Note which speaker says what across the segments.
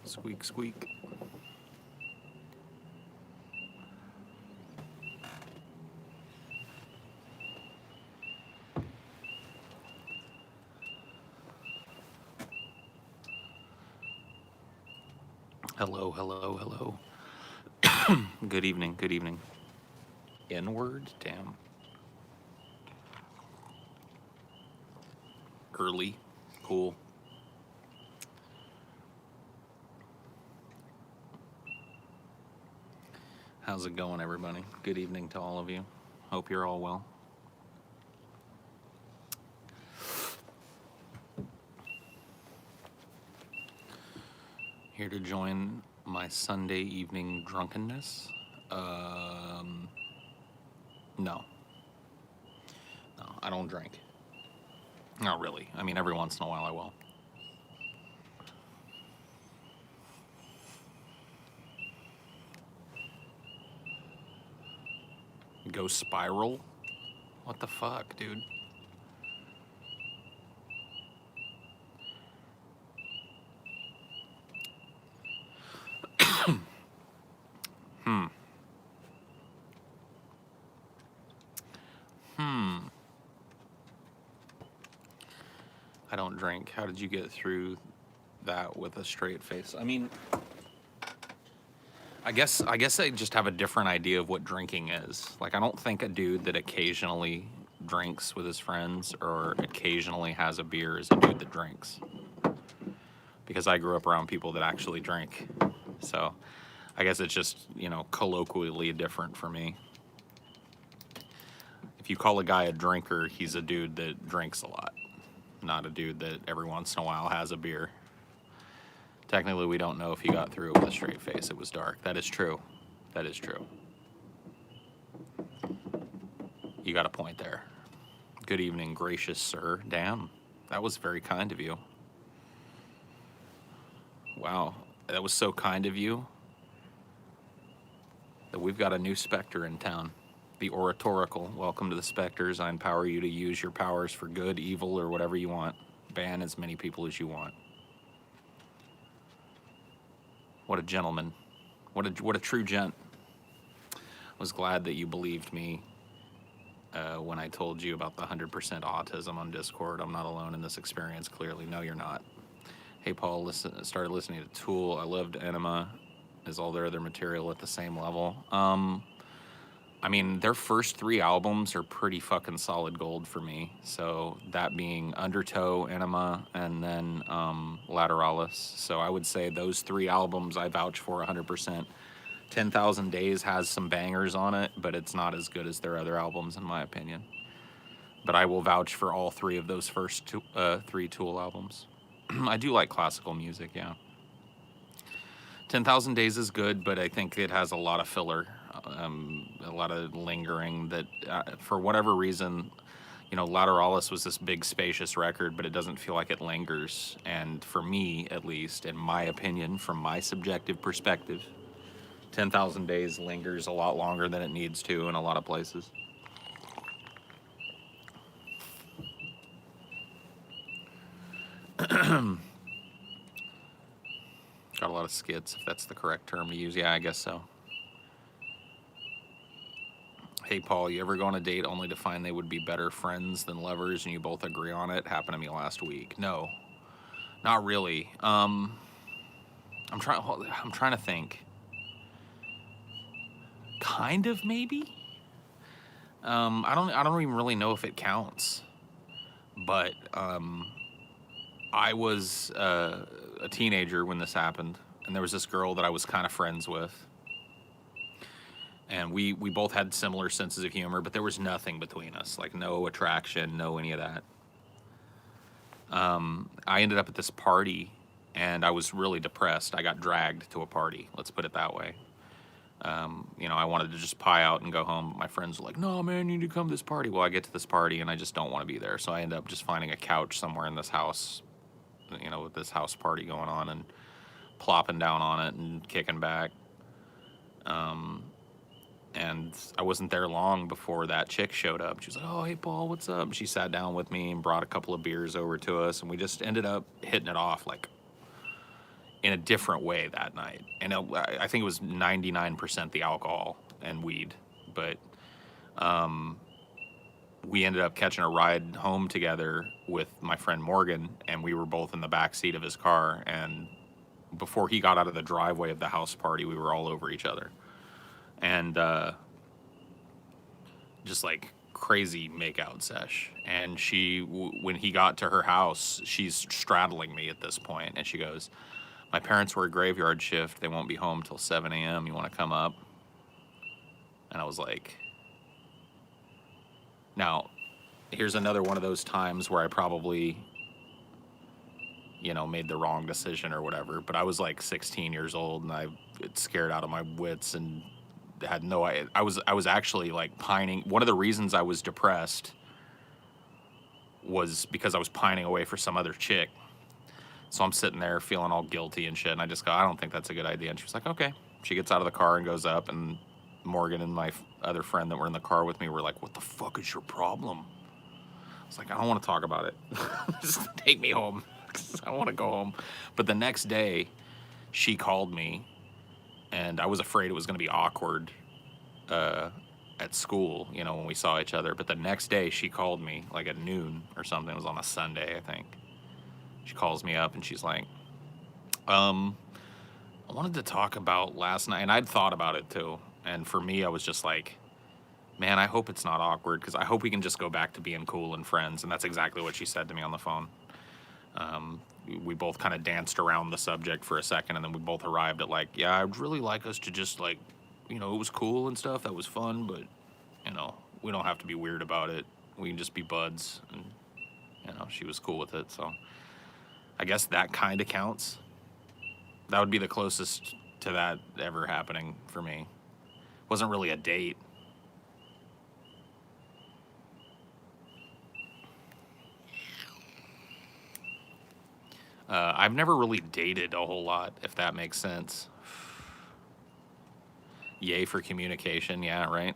Speaker 1: Squeak, squeak. Hello, hello, hello. Good evening, good evening. Inward? Damn. Early. Cool. How's it going, everybody? Good evening to all of you. Hope you're all well. Here to join my Sunday evening drunkenness? No. No, I don't drink. Not really. I mean, every once in a while I will. Go spiral? What the fuck, dude? I don't drink. How did you get through that with a straight face? I mean, I guess I just have a different idea of what drinking is. Like, I don't think a dude that occasionally drinks with his friends or occasionally has a beer is a dude that drinks. Because I grew up around people that actually drink. So I guess it's just, colloquially different for me. If you call a guy a drinker, he's a dude that drinks a lot, not a dude that every once in a while has a beer. Technically, we don't know if he got through it with a straight face. It was dark. That is true. That is true. You got a point there. Good evening, gracious sir. Damn, that was very kind of you. Wow, that was so kind of you that we've got a new specter in town. The oratorical. Welcome to the specters. I empower you to use your powers for good, evil, or whatever you want. Ban as many people as you want. What a gentleman. What a true gent. I was glad that you believed me when I told you about the 100% autism on Discord. I'm not alone in this experience, clearly. No, you're not. Hey, Paul, started listening to Tool. I loved Enema. Is all their other material at the same level? I mean, their first 3 albums are pretty fucking solid gold for me. So that being Undertow, Enema, and then Lateralis. So I would say those 3 albums I vouch for 100%. 10,000 Days has some bangers on it, but it's not as good as their other albums, in my opinion. But I will vouch for all 3 of those first 3 Tool albums. I do like classical music, yeah. 10,000 Days is good, but I think it has a lot of filler, a lot of lingering that, for whatever reason, Lateralis was this big, spacious record, but it doesn't feel like it lingers. And for me, at least, in my opinion, from my subjective perspective, 10,000 Days lingers a lot longer than it needs to in a lot of places. Got a lot of skits, if that's the correct term to use. Yeah, I guess so. Hey, Paul, you ever go on a date only to find they would be better friends than lovers and you both agree on it? Happened to me last week. No, not really. I'm trying to think. Kind of, maybe. I don't even really know if it counts. But I was a teenager when this happened, and there was this girl that I was kind of friends with. And we both had similar senses of humor, but there was nothing between us, like no attraction, no any of that. I ended up at this party, and I was really depressed. I got dragged to a party, let's put it that way. I wanted to just pie out and go home. My friends were like, no, man, you need to come to this party. Well, I get to this party, and I just don't want to be there. So I end up just finding a couch somewhere in this house, with this house party going on, and plopping down on it and kicking back. And I wasn't there long before that chick showed up. She was like, oh, hey, Paul, what's up? And she sat down with me and brought a couple of beers over to us, and we just ended up hitting it off, like, in a different way that night. And I think it was 99% the alcohol and weed. But we ended up catching a ride home together with my friend Morgan, and we were both in the back seat of his car. And before he got out of the driveway of the house party, we were all over each other. And just like crazy makeout sesh. And when he got to her house, she's straddling me at this point, and she goes, "My parents were a graveyard shift. They won't be home till 7 a.m. You want to come up?" And I was like, now, here's another one of those times where I probably, made the wrong decision or whatever. But I was like 16 years old, and I got scared out of my wits and had no idea. I was actually like pining. One of the reasons I was depressed was because I was pining away for some other chick. So I'm sitting there feeling all guilty and shit, and I just go, "I don't think that's a good idea." And she was like, "Okay." She gets out of the car and goes up, and Morgan and my other friend that were in the car with me were like, "What the fuck is your problem?" I was like, "I don't want to talk about it. Just take me home. I want to go home." But the next day, she called me, and I was afraid it was going to be awkward at school, when we saw each other. But the next day, she called me, like at noon or something. It was on a Sunday, I think. She calls me up, and she's like, I wanted to talk about last night. And I'd thought about it, too. And for me, I was just like, man, I hope it's not awkward, because I hope we can just go back to being cool and friends. And that's exactly what she said to me on the phone. We both kind of danced around the subject for a second, and then we both arrived at like, yeah, I'd really like us to just like, it was cool and stuff. That was fun, but, we don't have to be weird about it. We can just be buds. And, she was cool with it. So I guess that kind of counts. That would be the closest to that ever happening for me. It wasn't really a date. I've never really dated a whole lot, if that makes sense. Yay for communication, yeah, right?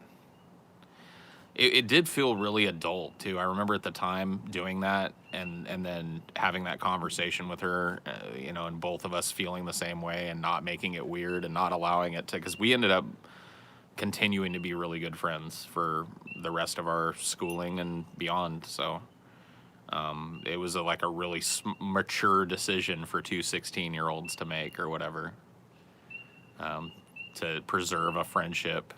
Speaker 1: It did feel really adult, too. I remember at the time doing that and then having that conversation with her, and both of us feeling the same way and not making it weird and not allowing it to, because we ended up continuing to be really good friends for the rest of our schooling and beyond. So it was like a really mature decision for two 16-year-olds to make or whatever, to preserve a friendship.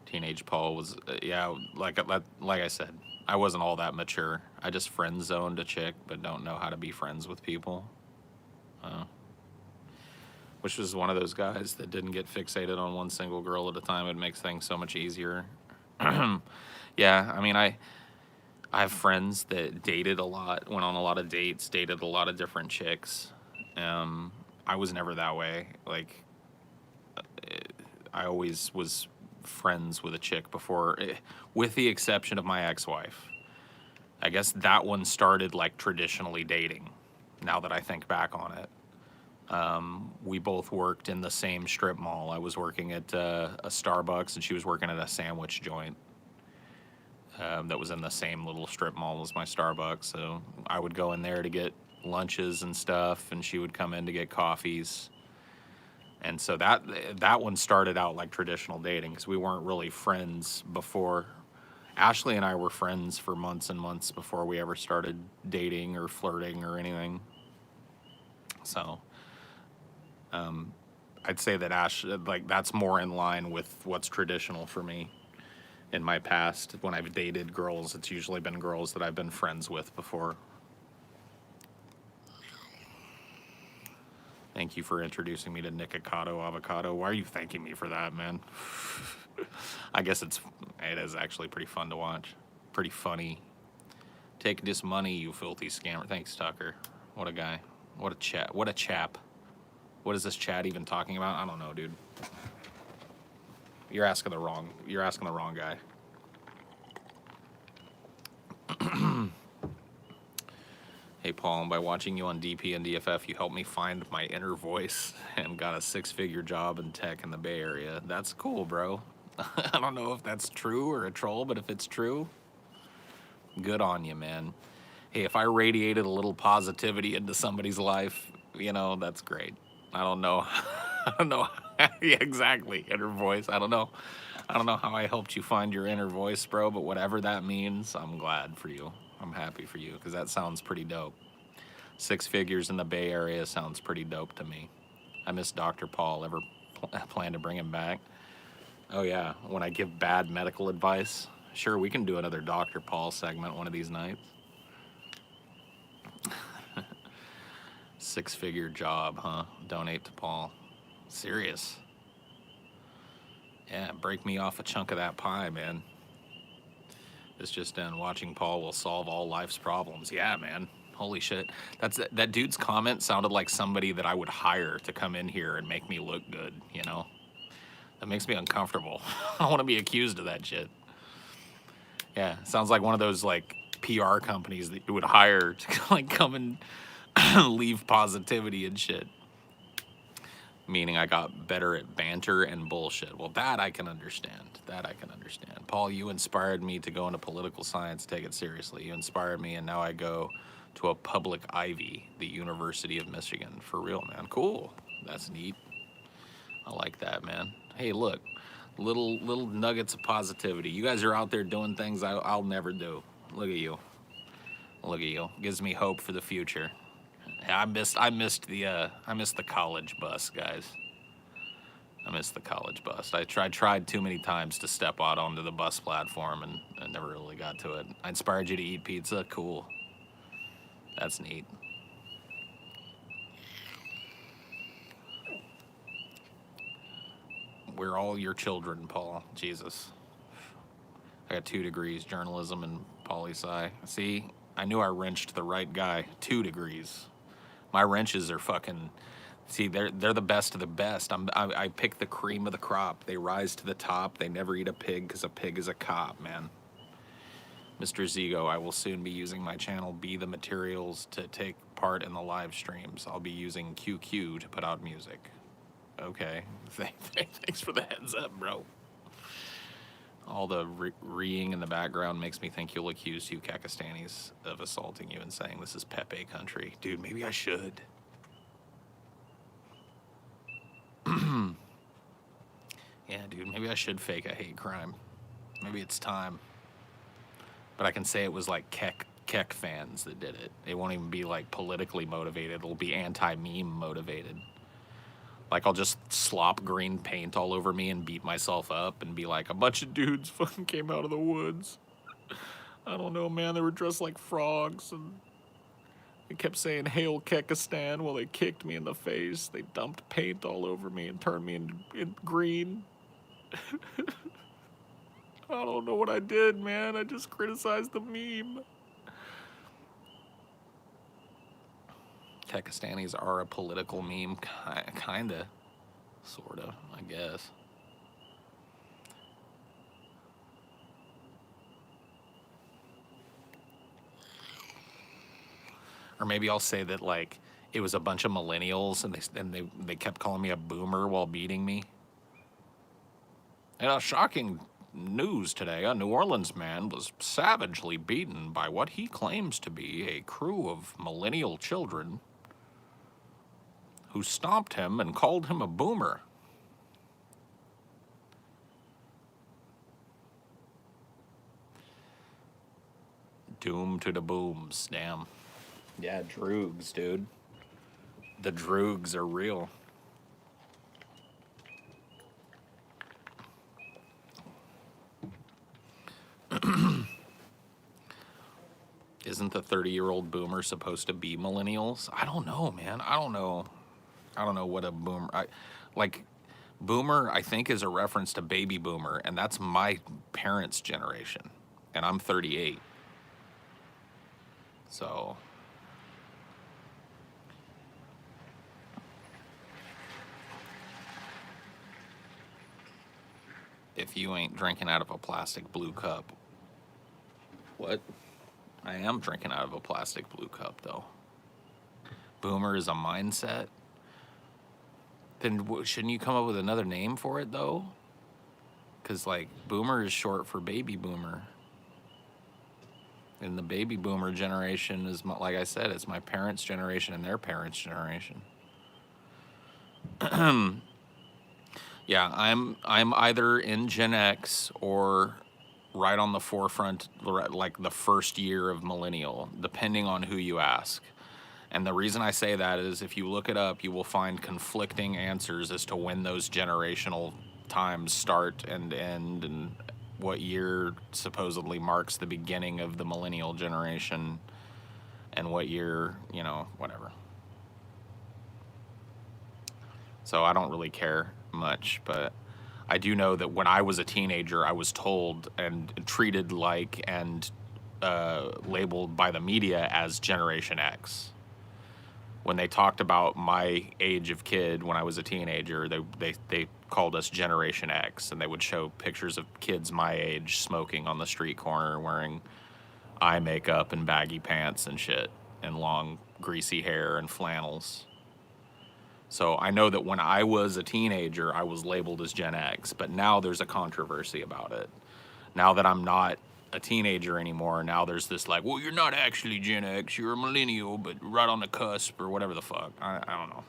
Speaker 1: Teenage Paul was, yeah, like I said, I wasn't all that mature. I just friend zoned a chick, but don't know how to be friends with people. Which was one of those guys that didn't get fixated on one single girl at a time. It makes things so much easier. Yeah, I mean, I have friends that dated a lot, went on a lot of dates, dated a lot of different chicks. I was never that way. Like, I always was friends with a chick before, with the exception of my ex-wife. I guess that one started like traditionally dating, now that I think back on it. We both worked in the same strip mall. I was working at a Starbucks, and she was working at a sandwich joint that was in the same little strip mall as my Starbucks. So I would go in there to get lunches and stuff, and she would come in to get coffees. And so that one started out like traditional dating, because we weren't really friends before. Ashley and I were friends for months and months before we ever started dating or flirting or anything. So I'd say that that's more in line with what's traditional for me. In my past, when I've dated girls, it's usually been girls that I've been friends with before. Thank you for introducing me to Nikocado Avocado. Why are you thanking me for that, man? I guess it is actually pretty fun to watch. Pretty funny. Take this money, you filthy scammer. Thanks, Tucker. What a guy. What a chat. What a chap. What is this chat even talking about? I don't know, dude. You're asking the wrong guy. Hey, Paul, by watching you on DP and DFF, you helped me find my inner voice and got a 6-figure job in tech in the Bay Area. That's cool, bro. I don't know if that's true or a troll, but if it's true, good on you, man. Hey, if I radiated a little positivity into somebody's life, you know, that's great. I don't know. I don't know. Yeah, exactly. Inner voice. I don't know. I don't know how I helped you find your inner voice, bro, but whatever that means, I'm glad for you. I'm happy for you because that sounds pretty dope. 6 figures in the Bay Area sounds pretty dope to me. I miss Dr. Paul. Ever plan to bring him back? Oh, yeah. When I give bad medical advice, sure, we can do another Dr. Paul segment one of these nights. 6-figure job, huh? Donate to Paul. Serious. Yeah, break me off a chunk of that pie, man. It's just done. Watching Paul will solve all life's problems. Yeah, man. Holy shit. That dude's comment sounded like somebody that I would hire to come in here and make me look good, you know? That makes me uncomfortable. I don't want to be accused of that shit. Yeah, sounds like one of those like PR companies that you would hire to like come and leave positivity and shit. Meaning I got better at banter and bullshit. Well, that I can understand. That I can understand. Paul, you inspired me to go into political science, take it seriously. You inspired me, and now I go to a public Ivy, the University of Michigan. For real, man. Cool. That's neat. I like that, man. Hey, look, little nuggets of positivity. You guys are out there doing things I'll never do. Look at you. Look at you. Gives me hope for the future. I missed the college bus, guys. I missed the college bus. I tried too many times to step out onto the bus platform and I never really got to it. I inspired you to eat pizza. Cool. That's neat. We're all your children, Paul. Jesus. I got 2 degrees, journalism and poli-sci. See, I knew I wrenched the right guy. 2 degrees. My wrenches are fucking. See, they're the best of the best. I pick the cream of the crop. They rise to the top. They never eat a pig because a pig is a cop, man. Mr. Zigo, I will soon be using my channel Be the Materials to take part in the live streams. I'll be using QQ to put out music. Okay. Thanks for the heads up, bro. All the reeing in the background makes me think you'll accuse you Kakistanis of assaulting you and saying this is Pepe country. Dude, maybe I should. Yeah, dude, maybe I should fake a hate crime. Maybe it's time. But I can say it was like Keck fans that did it. It won't even be like politically motivated. It'll be anti-meme motivated. Like I'll just slop green paint all over me and beat myself up and be like, a bunch of dudes fucking came out of the woods. I don't know, man. They were dressed like frogs and they kept saying Hail Kekistan while they kicked me in the face. They dumped paint all over me and turned me into green. I don't know what I did, man. I just criticized the meme. Kekistanis are a political meme, kinda, sorta, I guess. Or maybe I'll say that like it was a bunch of millennials and they kept calling me a boomer while beating me. And shocking news today, a New Orleans man was savagely beaten by what he claims to be a crew of millennial children who stomped him and called him a boomer. Doom to the booms, damn. Yeah, droogs, dude. The droogs are real. Isn't the 30-year-old boomer supposed to be millennials? I don't know, man. I don't know what a boomer... boomer, I think, is a reference to baby boomer, and that's my parents' generation. And I'm 38. So... if you ain't drinking out of a plastic blue cup... What? I am drinking out of a plastic blue cup, though. Boomer is a mindset? Then shouldn't you come up with another name for it, though? Because, like, boomer is short for baby boomer. And the baby boomer generation is, like I said, it's my parents' generation and their parents' generation. Yeah, I'm either in Gen X or right on the forefront, like the first year of millennial, depending on who you ask. And the reason I say that is if you look it up, you will find conflicting answers as to when those generational times start and end, and what year supposedly marks the beginning of the millennial generation, and what year, whatever. So I don't really care much, but I do know that when I was a teenager, I was told and treated like and labeled by the media as Generation X. When they talked about my age of kid when I was a teenager, they called us Generation X, and they would show pictures of kids my age smoking on the street corner, wearing eye makeup and baggy pants and shit, and long greasy hair and flannels. So I know that when I was a teenager, I was labeled as Gen X, but now there's a controversy about it. Now that I'm not a teenager anymore, now there's this like, well, you're not actually Gen X, you're a millennial, but right on the cusp, or whatever the fuck. I don't know.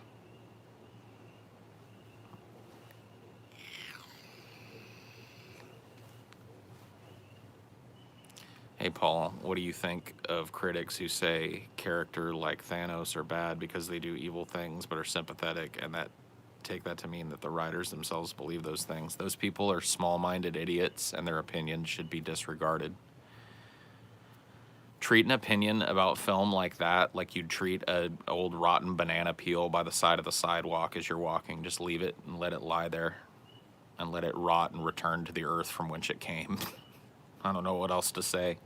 Speaker 1: Hey, Paul, what do you think of critics who say character like Thanos are bad because they do evil things but are sympathetic, and that take that to mean that the writers themselves believe those things? Those people are small-minded idiots, and their opinions should be disregarded. Treat an opinion about film like that like you'd treat an old rotten banana peel by the side of the sidewalk as you're walking. Just leave it and let it lie there and let it rot and return to the earth from whence it came. I don't know what else to say.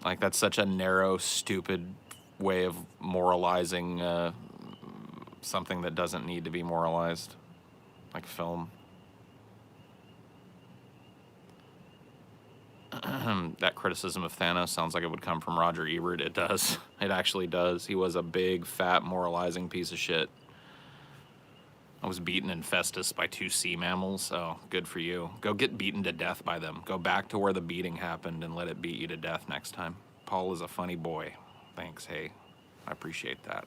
Speaker 1: Like, that's such a narrow, stupid way of moralizing something that doesn't need to be moralized, like film. That criticism of Thanos sounds like it would come from Roger Ebert. It does. It actually does. He was a big, fat, moralizing piece of shit. I was beaten in Festus by 2 sea mammals. Oh, good for you. Go get beaten to death by them. Go back to where the beating happened and let it beat you to death next time. Paul is a funny boy. Thanks, hey. I appreciate that.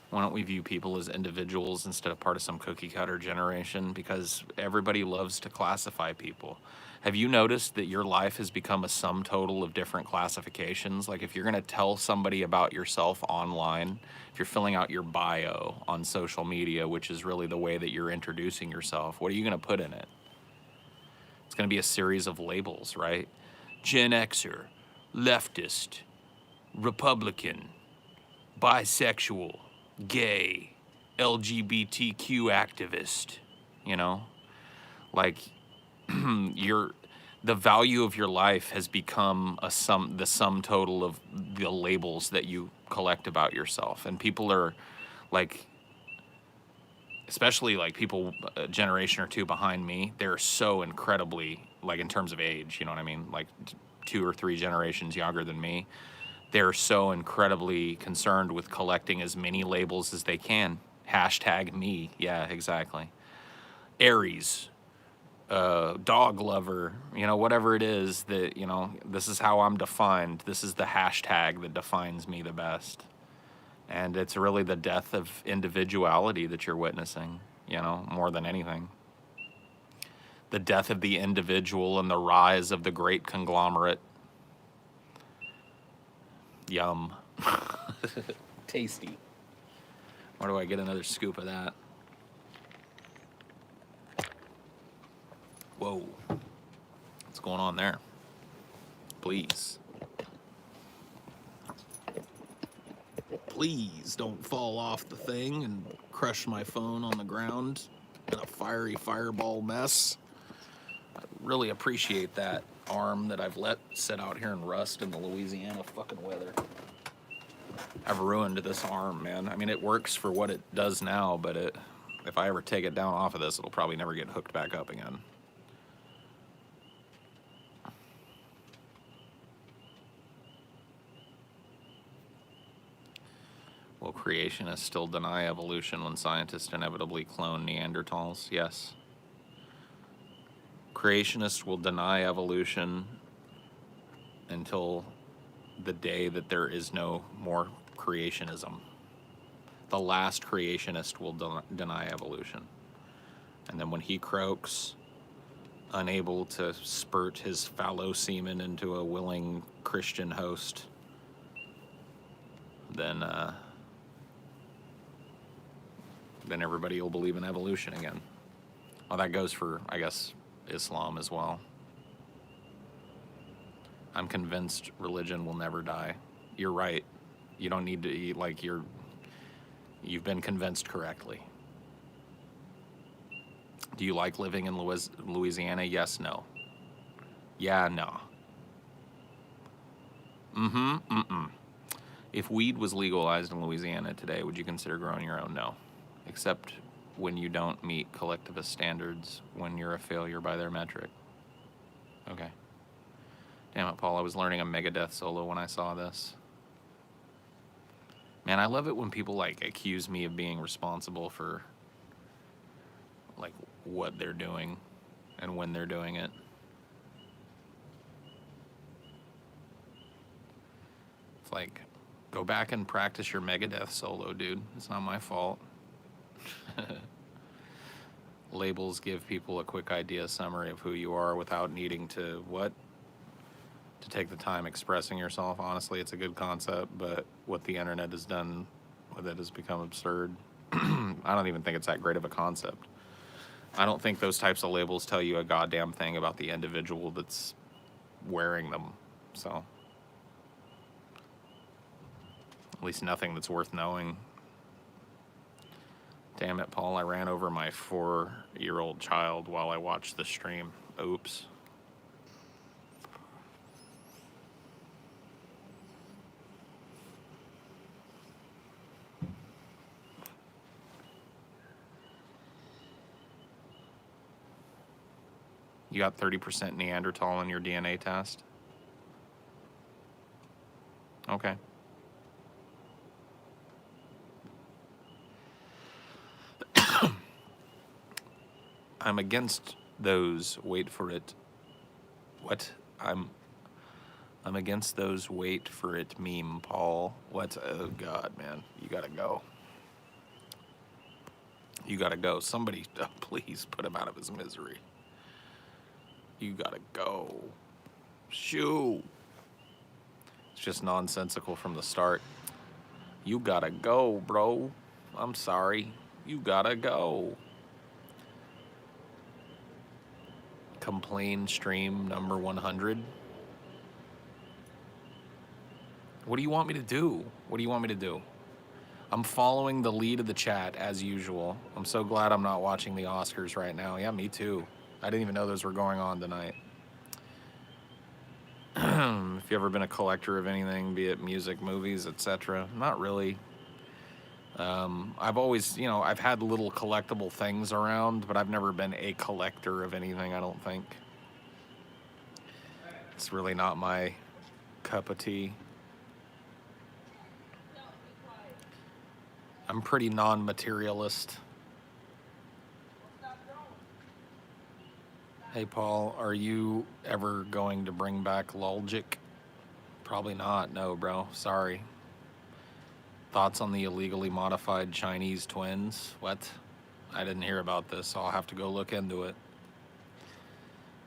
Speaker 1: Why don't we view people as individuals instead of part of some cookie cutter generation? Because everybody loves to classify people. Have you noticed that your life has become a sum total of different classifications? Like, if you're going to tell somebody about yourself online, if you're filling out your bio on social media, which is really the way that you're introducing yourself, what are you going to put in it? It's going to be a series of labels, right? Gen Xer, leftist, Republican, bisexual, gay, LGBTQ activist, like the value of your life has become the sum total of the labels that you collect about yourself. And people are like, especially like people a generation or two behind me, they're so incredibly, like, in terms of age, you know what I mean? Like 2 or 3 generations younger than me. They're so incredibly concerned with collecting as many labels as they can. Hashtag me. Yeah, exactly. Aries, dog lover, whatever it is that, this is how I'm defined. This is the hashtag that defines me the best. And it's really the death of individuality that you're witnessing, more than anything. The death of the individual and the rise of the great conglomerate. Yum. Tasty. Where do I get another scoop of that? Whoa. What's going on there? Please. Please don't fall off the thing and crush my phone on the ground in a fiery fireball mess. I really appreciate that arm that I've let sit out here and rust in the Louisiana fucking weather. I've ruined this arm, man. I mean, it works for what it does now, but if I ever take it down off of this, it'll probably never get hooked back up again. Will creationists still deny evolution when scientists inevitably clone Neanderthals? Yes. Creationists will deny evolution until the day that there is no more creationism. The last creationist will deny evolution. And then when he croaks, unable to spurt his fallow semen into a willing Christian host, then everybody will believe in evolution again. Well, that goes for, I guess, Islam as well. I'm convinced religion will never die. You're right. You don't need to eat like you've been convinced correctly. Do you like living in Louisiana? Yes, no. Yeah, no. If weed was legalized in Louisiana today, would you consider growing your own? No. Except when you don't meet collectivist standards, when you're a failure by their metric. Okay. Damn it, Paul, I was learning a Megadeth solo when I saw this. Man, I love it when people, like, accuse me of being responsible for, like, what they're doing and when they're doing it. It's like, go back and practice your Megadeth solo, dude. It's not my fault. Labels give people a quick idea summary of who you are without needing to, what? To take the time expressing yourself. Honestly, it's a good concept, but what the internet has done with it has become absurd. I don't even think it's that great of a concept. I don't think those types of labels tell you a goddamn thing about the individual that's wearing them. So, at least nothing that's worth knowing. Damn it, Paul, I ran over my 4-year-old child while I watched the stream. Oops. You got 30% Neanderthal in your DNA test? Okay. I'm against those, wait for it. What? I'm against those wait for it meme, Paul. What? Oh, God, man. You gotta go. You gotta go. Somebody, please put him out of his misery. You gotta go. Shoo. It's just nonsensical from the start. You gotta go, bro. I'm sorry. You gotta go. Complain stream number 100. What do you want me to do? What do you want me to do? I'm following the lead of the chat as usual. I'm so glad I'm not watching the Oscars right now. Yeah, me too. I didn't even know those were going on tonight. If you've ever been a collector of anything, be it music, movies, etc., not really. I've always, I've had little collectible things around, but I've never been a collector of anything, I don't think. It's really not my cup of tea. I'm pretty non-materialist. Hey, Paul, are you ever going to bring back Lulgic? Probably not. No, bro. Sorry. Thoughts on the illegally modified Chinese twins? What? I didn't hear about this, so I'll have to go look into it.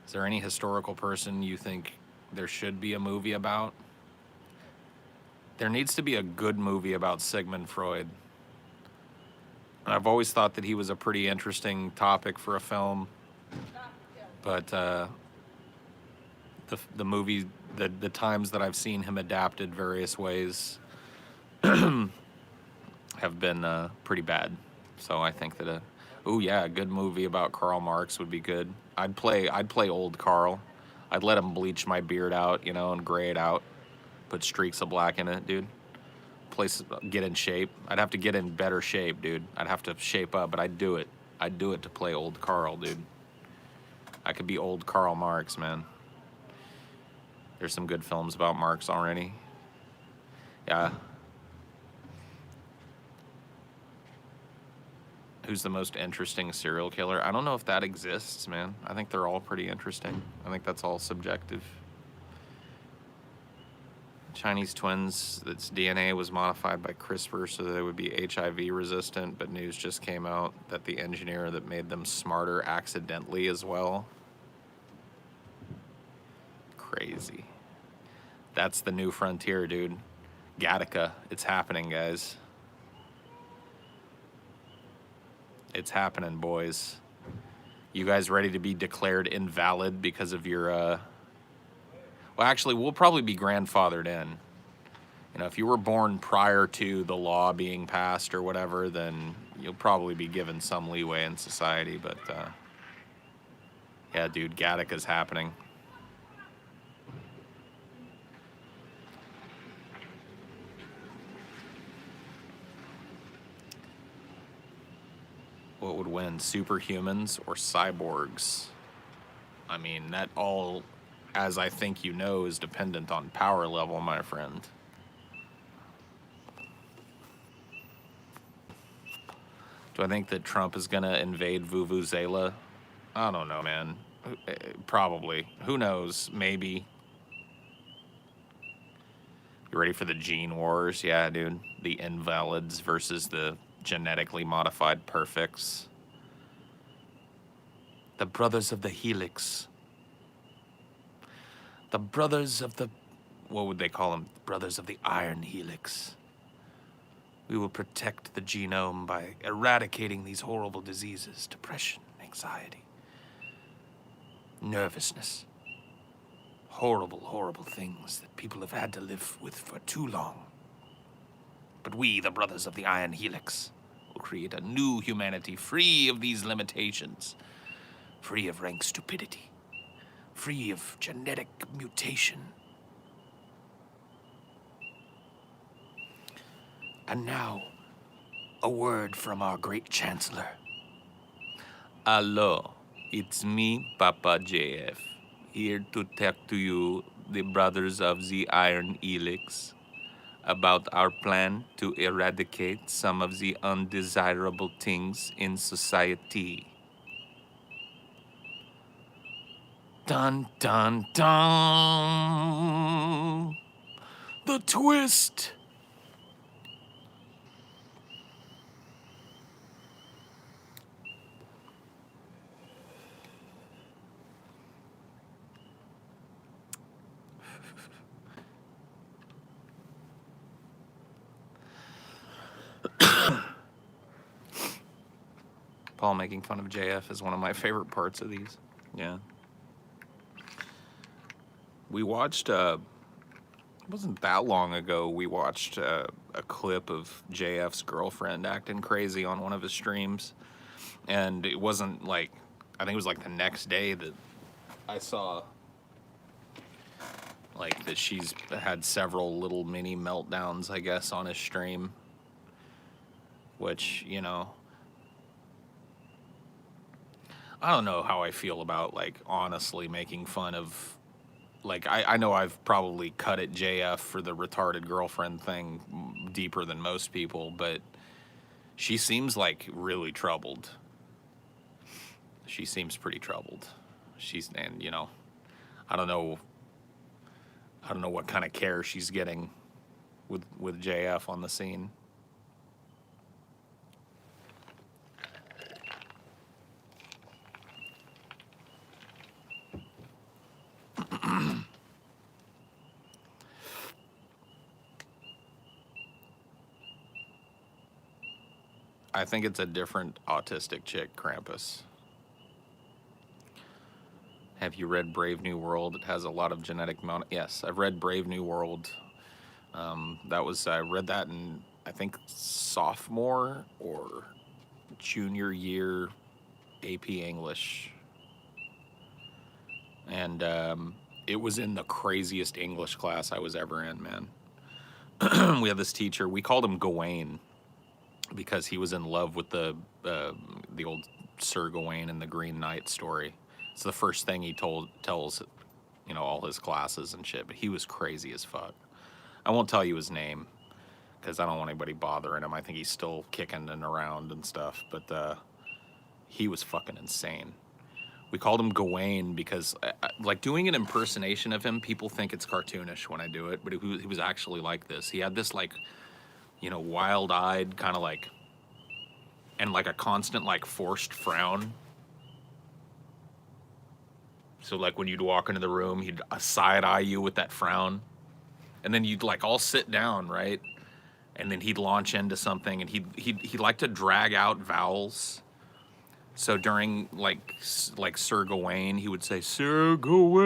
Speaker 1: Is there any historical person you think there should be a movie about? There needs to be a good movie about Sigmund Freud. I've always thought that he was a pretty interesting topic for a film, but the movie, the times that I've seen him adapted various ways have been pretty bad. So I think that a good movie about Karl Marx would be good. I'd play old Karl. I'd let him bleach my beard out, and gray it out, put streaks of black in it, dude. Get in shape. I'd have to get in better shape, dude. I'd have to shape up, but I'd do it. I'd do it to play old Karl, dude. I could be old Karl Marx, man. There's some good films about Marx already. Yeah. Who's the most interesting serial killer? I don't know if that exists, man. I think they're all pretty interesting. I think that's all subjective. Chinese twins, its DNA was modified by CRISPR so that they would be HIV resistant, but news just came out that the engineer that made them smarter accidentally as well. Crazy. That's the new frontier, dude. Gattaca. It's happening, guys. It's happening, boys. You guys ready to be declared invalid because of your, well, actually, we'll probably be grandfathered in. You know, if you were born prior to the law being passed or whatever, then you'll probably be given some leeway in society. But, yeah, dude, Gattaca's happening. What would win, superhumans or cyborgs? I mean, that all, as I think you know, is dependent on power level, my friend. Do I think that Trump is going to invade Vuvuzela? I don't know, man. Probably. Who knows? Maybe. You ready for the gene wars? Yeah, dude. The invalids versus the genetically modified perfects. The brothers of the helix. The brothers of the... What would they call them? Brothers of the iron helix. We will protect the genome by eradicating these horrible diseases. Depression, anxiety, nervousness. Horrible, horrible things that people have had to live with for too long. But we, the brothers of the iron helix, will create a new humanity free of these limitations, free of rank stupidity, free of genetic mutation. And now, a word from our great chancellor. Hello, it's me, Papa JF, here to talk to you, the brothers of the Iron Helix, about our plan to eradicate some of the undesirable things in society. Dun, dun, dun! The twist! Paul making fun of JF is one of my favorite parts of these. Yeah. We watched, it wasn't that long ago, we watched a clip of JF's girlfriend acting crazy on one of his streams. And it wasn't like, I think it was like the next day that I saw, like, that she's had several little mini meltdowns, I guess, on his stream. Which, you know, I don't know how I feel about, like, honestly making fun of, like, I know I've probably cut at JF for the retarded girlfriend thing deeper than most people, but she seems, like, really troubled. She seems pretty troubled. And, you know, I don't know what kind of care she's getting with JF on the scene. I think it's a different autistic chick, Krampus. Have you read Brave New World? It has a lot of genetic Yes, I've read Brave New World. I read that in, I think, sophomore or junior year AP English. And it was in the craziest English class I was ever in, man. We had this teacher, we called him Gawain, because he was in love with the old Sir Gawain in the Green Knight story. It's the first thing he tells, you know, all his classes and shit, but he was crazy as fuck. I won't tell you his name, because I don't want anybody bothering him. I think he's still kicking and around and stuff, but he was fucking insane. We called him Gawain because, like, doing an impersonation of him, people think it's cartoonish when I do it, but he was actually like this. He had this, like, you know, wild-eyed kind of like, and like a constant, like, forced frown. So, like, when you'd walk into the room, he'd side-eye you with that frown. And then you'd, like, all sit down, right? And then he'd launch into something, and he'd like to drag out vowels. So during, like Sir Gawain, he would say, Sir Gawain.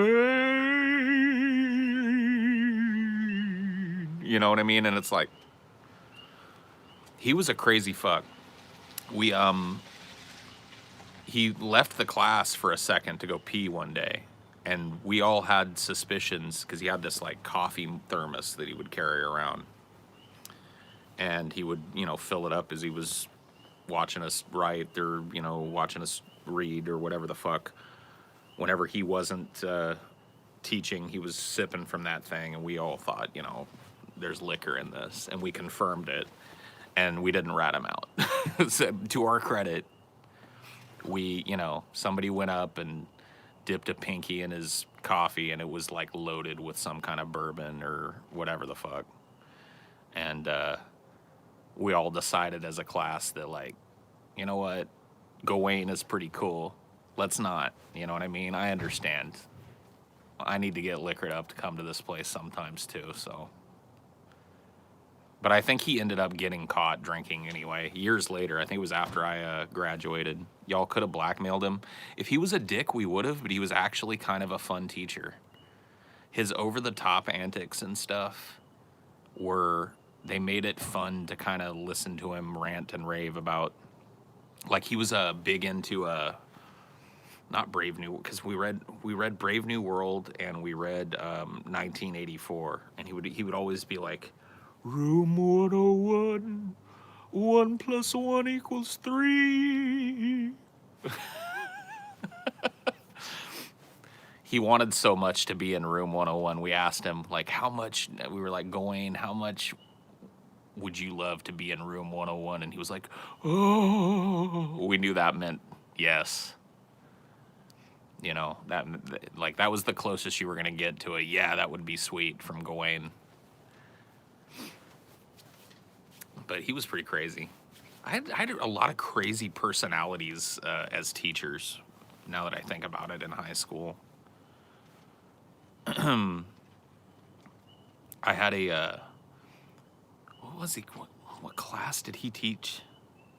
Speaker 1: You know what I mean? And it's like, he was a crazy fuck. He left the class for a second to go pee one day. And we all had suspicions because he had this, like, coffee thermos that he would carry around. And he would, you know, fill it up as he was watching us write or, you know, watching us read or whatever the fuck. Whenever he wasn't teaching, he was sipping from that thing, and we all thought, you know, there's liquor in this, and we confirmed it, and we didn't rat him out. So, to our credit, we, you know, somebody went up and dipped a pinky in his coffee, and it was, like, loaded with some kind of bourbon or whatever the fuck. And we all decided as a class that, like, you know what, Gawain is pretty cool. Let's not, you know what I mean? I understand. I need to get liquored up to come to this place sometimes too, so. But I think he ended up getting caught drinking anyway, years later. I think it was after I graduated. Y'all could have blackmailed him. If he was a dick, we would have, but he was actually kind of a fun teacher. His over-the-top antics and stuff they made it fun to kind of listen to him rant and rave about. Like, he was big into not Brave New, because we read Brave New World, and we read 1984, and he would always be like, Room 101, 1 + 1 = 3. He wanted so much to be in room 101. We asked him, like, how much, we were like, Gawain, how much would you love to be in room 101? And he was like, oh. We knew that meant yes. You know, that was the closest you were going to get to a, yeah, that would be sweet from Gawain. But he was pretty crazy. I had a lot of crazy personalities as teachers, now that I think about it, in high school. I had what class did he teach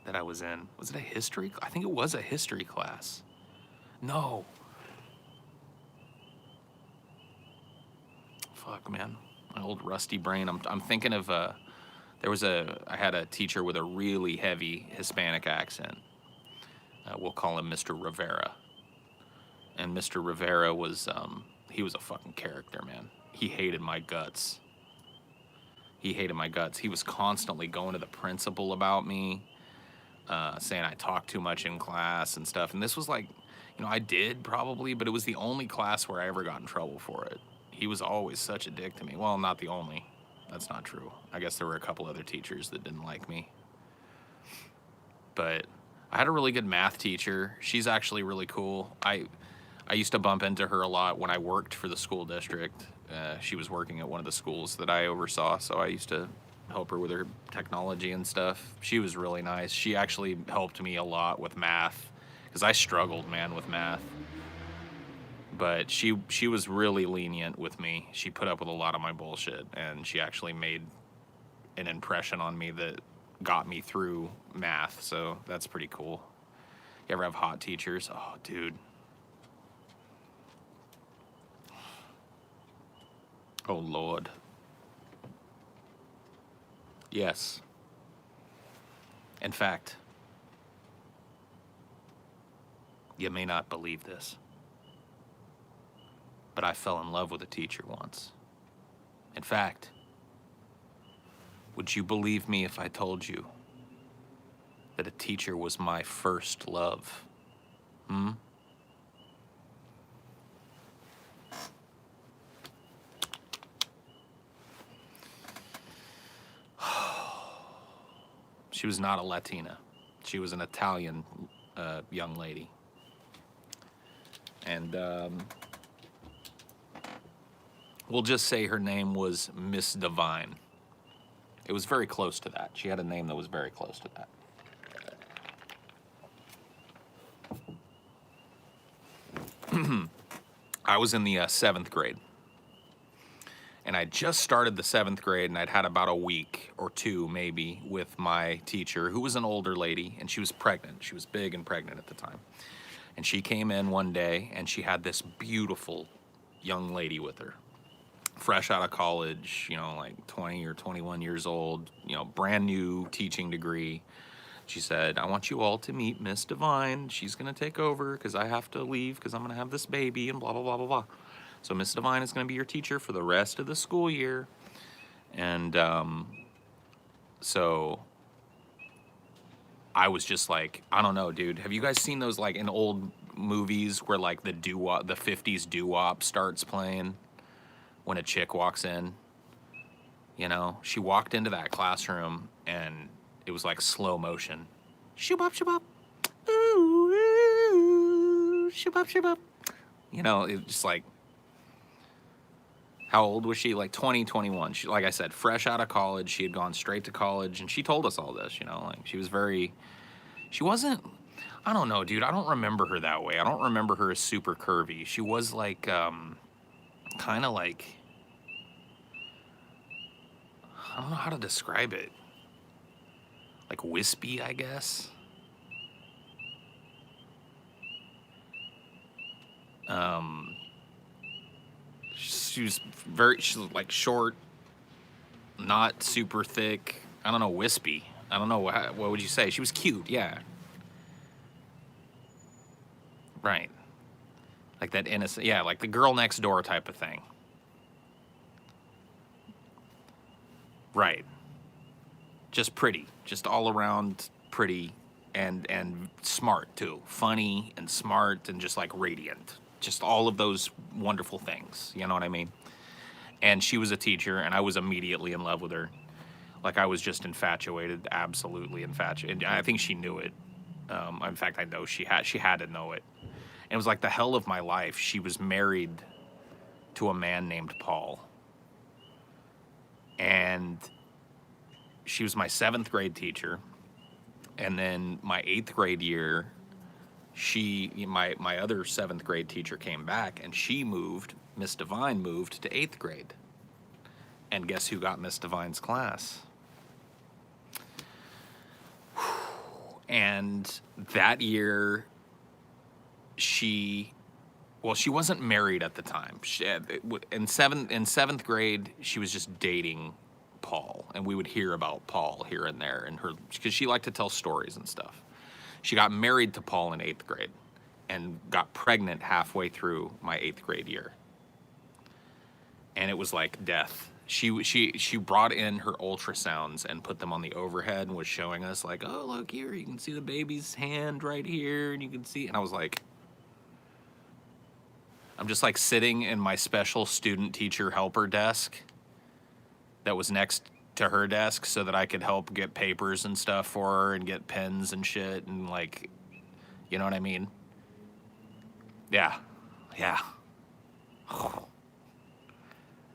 Speaker 1: that I was in? Was it a history? I think it was a history class. No. Fuck, man. My old rusty brain. I'm thinking of, I had a teacher with a really heavy Hispanic accent. We'll call him Mr. Rivera. And Mr. Rivera was, he was a fucking character, man. He hated my guts. He hated my guts. He was constantly going to the principal about me, saying I talked too much in class and stuff. And this was like, you know, I did probably, but it was the only class where I ever got in trouble for it. He was always such a dick to me. Well, not the only. That's not true. I guess there were a couple other teachers that didn't like me. But I had a really good math teacher. She's actually really cool. I used to bump into her a lot when I worked for the school district. She was working at one of the schools that I oversaw, so I used to help her with her technology and stuff. She was really nice. She actually helped me a lot with math, because I struggled, man, with math. But she was really lenient with me. She put up with a lot of my bullshit, and she actually made an impression on me that got me through math, so that's pretty cool. You ever have hot teachers? Oh, dude. Oh, Lord. Yes. In fact, you may not believe this, but I fell in love with a teacher once. In fact, would you believe me if I told you that a teacher was my first love? Hmm? She was not a Latina. She was an Italian young lady. And we'll just say her name was Miss Divine. It was very close to that. She had a name that was very close to that. I was in the 7th grade. And I just started the 7th grade, and I'd had about a week or two, maybe, with my teacher, who was an older lady, and she was pregnant. She was big and pregnant at the time. And she came in one day, and she had this beautiful young lady with her, fresh out of college, you know, like 20 or 21 years old, you know, brand new teaching degree. She said, I want you all to meet Miss Divine. She's going to take over because I have to leave because I'm going to have this baby and blah, blah, blah, blah, blah. So Miss Divine is going to be your teacher for the rest of the school year. And so I was just like, I don't know, dude. Have you guys seen those, like, in old movies where, like, the 50s doo-wop starts playing when a chick walks in? You know, she walked into that classroom and it was like slow motion. Shoop-up, shoop-up. Ooh, ooh, shoop-up, shoop-up. You know, it just like, how old was she? Like 20, 21. She, like I said, fresh out of college. She had gone straight to college, and she told us all this, you know, like she was very, she wasn't, I don't know, dude. I don't remember her that way. I don't remember her as super curvy. She was like, kind of like, I don't know how to describe it. Like wispy, I guess. She's like short, not super thick. I don't know, wispy. I don't know, what would you say? She was cute, yeah. Right. Like that innocent, yeah, like the girl next door type of thing. Right. Just pretty, just all around pretty, and smart too. Funny and smart and just like radiant. Just all of those wonderful things, you know what I mean? And she was a teacher, and I was immediately in love with her. Like, I was just infatuated, absolutely infatuated. And I think she knew it. In fact, I know she had to know it. And it was like the hell of my life. She was married to a man named Paul. And she was my 7th grade teacher. And then my 8th grade year, my other 7th grade teacher came back, and she moved, Miss Divine moved to 8th grade. And guess who got Miss Divine's class? And that year, she wasn't married at the time. In 7th grade, she was just dating Paul, and we would hear about Paul here and there, and her, because she liked to tell stories and stuff. She got married to Paul in 8th grade and got pregnant halfway through my 8th grade year. And it was like death. She brought in her ultrasounds and put them on the overhead and was showing us like, oh, look here, you can see the baby's hand right here, and you can see, and I was like, I'm just like sitting in my special student teacher helper desk that was next to her desk so that I could help get papers and stuff for her and get pens and shit, and like, you know what I mean? Yeah.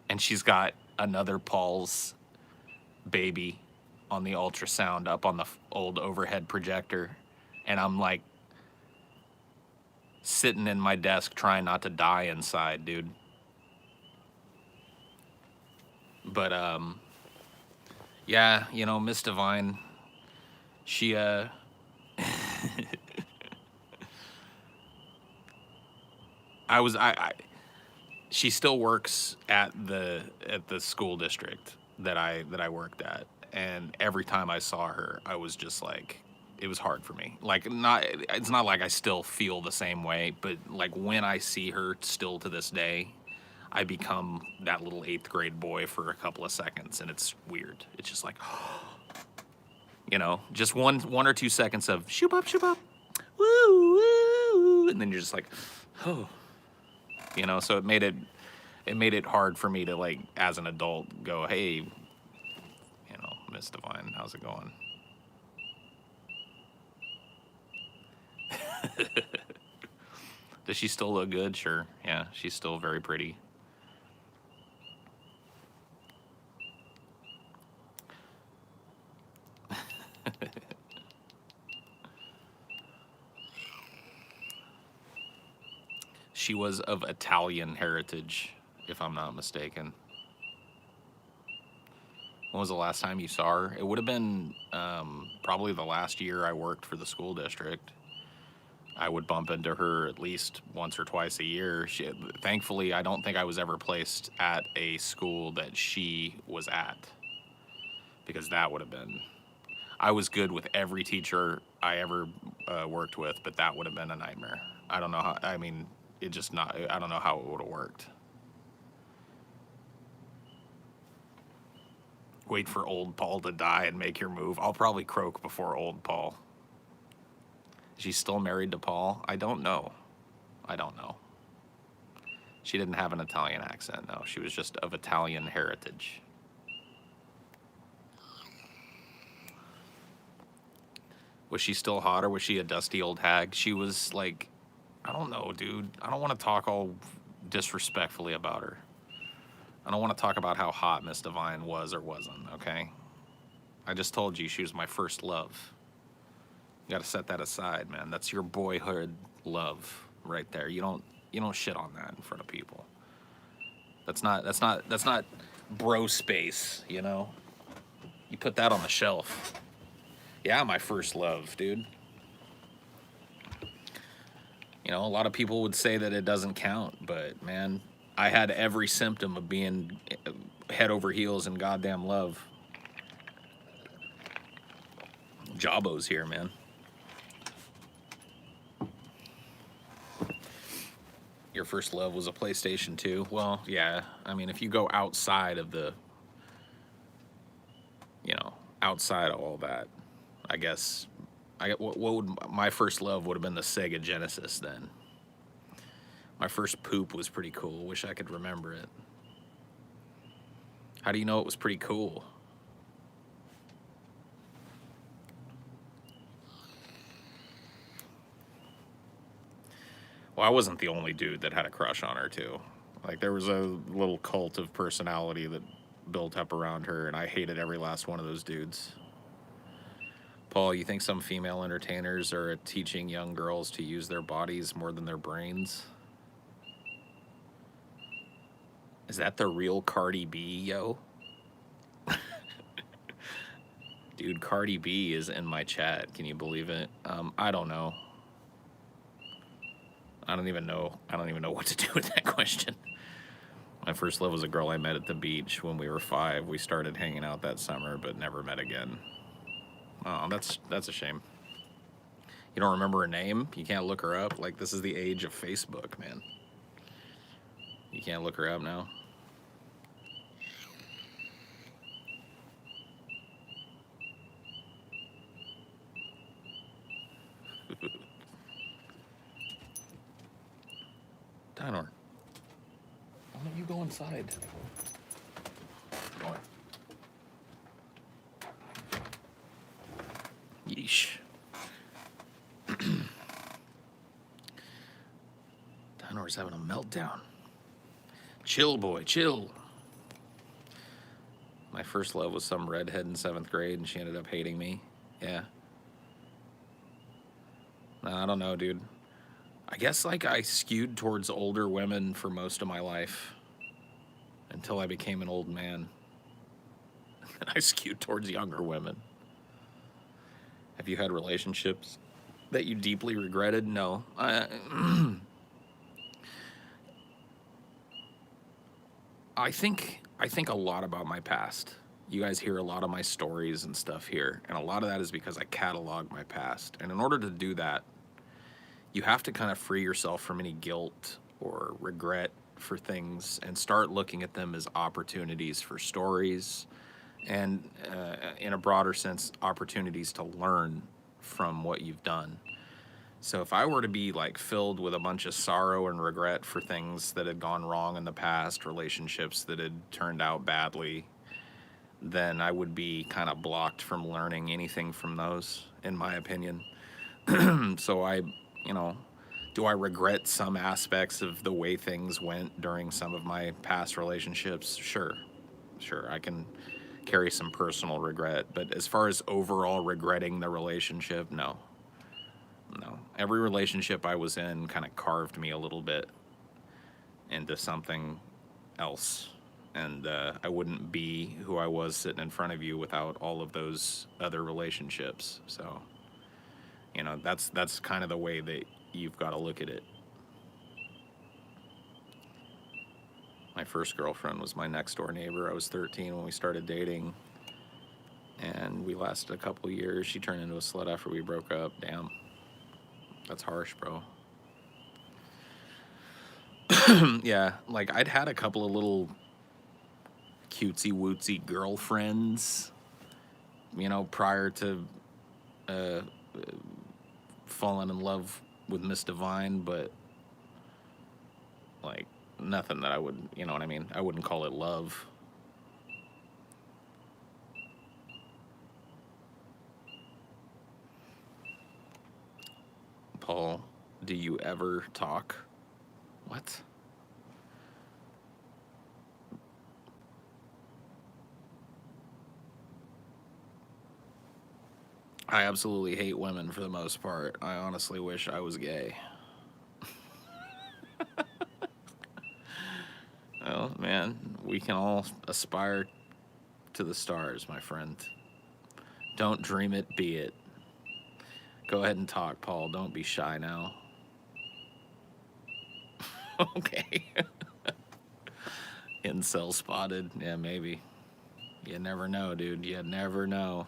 Speaker 1: And she's got another Paul's baby on the ultrasound up on the old overhead projector, and I'm like sitting in my desk trying not to die inside, dude. But yeah, you know, Miss Divine, she she still works at the school district that I worked at, and every time I saw her, I was just like, it was hard for me. Like, it's not like I still feel the same way, but like when I see her still to this day, I become that little 8th grade boy for a couple of seconds, and it's weird. It's just like, you know, just one or 2 seconds of shoop up, woo, woo, and then you're just like, oh, you know. So it made it hard for me to, like, as an adult, go, hey, you know, Miss Divine, how's it going? Does she still look good? Sure. Yeah, she's still very pretty. She was of Italian heritage, if I'm not mistaken. When was the last time you saw her? It would have been probably the last year I worked for the school district. I would bump into her at least once or twice a year. Thankfully, I don't think I was ever placed at a school that she was at, because that would have been. I was good with every teacher I ever worked with, but that would have been a nightmare. I don't know how. I mean, it just not. I don't know how it would have worked. Wait for old Paul to die and make your move. I'll probably croak before old Paul. She's still married to Paul? I don't know. I don't know. She didn't have an Italian accent, no. She was just of Italian heritage. Was she still hot, or was she a dusty old hag? She was like, I don't know, dude. I don't want to talk all disrespectfully about her. I don't want to talk about how hot Miss Divine was or wasn't, okay? I just told you she was my first love. You got to set that aside, man. That's your boyhood love right there. You don't shit on that in front of people. That's not bro space, you know? You put that on the shelf. Yeah, my first love, dude. You know, a lot of people would say that it doesn't count, but man, I had every symptom of being head over heels in goddamn love. Jabbo's here, man. Your first love was a PlayStation 2. Well, yeah. I mean, if you go outside of the, outside of all that, I guess, what would my first love would have been the Sega Genesis then. My first poop was pretty cool. Wish I could remember it. How do you know it was pretty cool? Well, I wasn't the only dude that had a crush on her, too. Like, there was a little cult of personality that built up around her, and I hated every last one of those dudes. Paul, you think some female entertainers are teaching young girls to use their bodies more than their brains? Is that the real Cardi B, yo? Dude, Cardi B is in my chat. Can you believe it? I don't know. I don't even know what to do with that question. My first love was a girl I met at the beach when we were 5. We started hanging out that summer, but never met again. Oh, that's a shame. You don't remember her name? You can't look her up? Like, this is the age of Facebook, man. You can't look her up now? Dynor, why don't you go inside? Go on. Yeesh. Dynor's having a meltdown. Chill, boy, chill. My first love was some redhead in 7th grade, and she ended up hating me. Yeah. No, I don't know, dude. I guess, like, I skewed towards older women for most of my life until I became an old man. And I skewed towards younger women. Have you had relationships that you deeply regretted? No. I think a lot about my past. You guys hear a lot of my stories and stuff here, and a lot of that is because I catalog my past. And in order to do that, you have to kind of free yourself from any guilt or regret for things and start looking at them as opportunities for stories and, in a broader sense, opportunities to learn from what you've done. So if I were to be like filled with a bunch of sorrow and regret for things that had gone wrong in the past, relationships that had turned out badly, then I would be kind of blocked from learning anything from those, in my opinion. So I you know, do I regret some aspects of the way things went during some of my past relationships? Sure. Sure, I can carry some personal regret, but as far as overall regretting the relationship, no. No. Every relationship I was in kind of carved me a little bit into something else. And I wouldn't be who I was sitting in front of you without all of those other relationships. So, you know, that's kind of the way that you've got to look at it. My first girlfriend was my next door neighbor. I was 13 when we started dating, and we lasted a couple years. She turned into a slut after we broke up. Damn, that's harsh, bro. Yeah, like I'd had a couple of little cutesy wootsy girlfriends, you know, prior to uh, falling in love with Miss Divine, but like nothing that I would, you know what I mean? I wouldn't call it love. Paul, do you ever talk? What? I absolutely hate women for the most part. I honestly wish I was gay. Well, man, we can all aspire to the stars, my friend. Don't dream it, be it. Go ahead and talk, Paul. Don't be shy now. Okay. Incel spotted. Yeah, maybe. You never know, dude. You never know.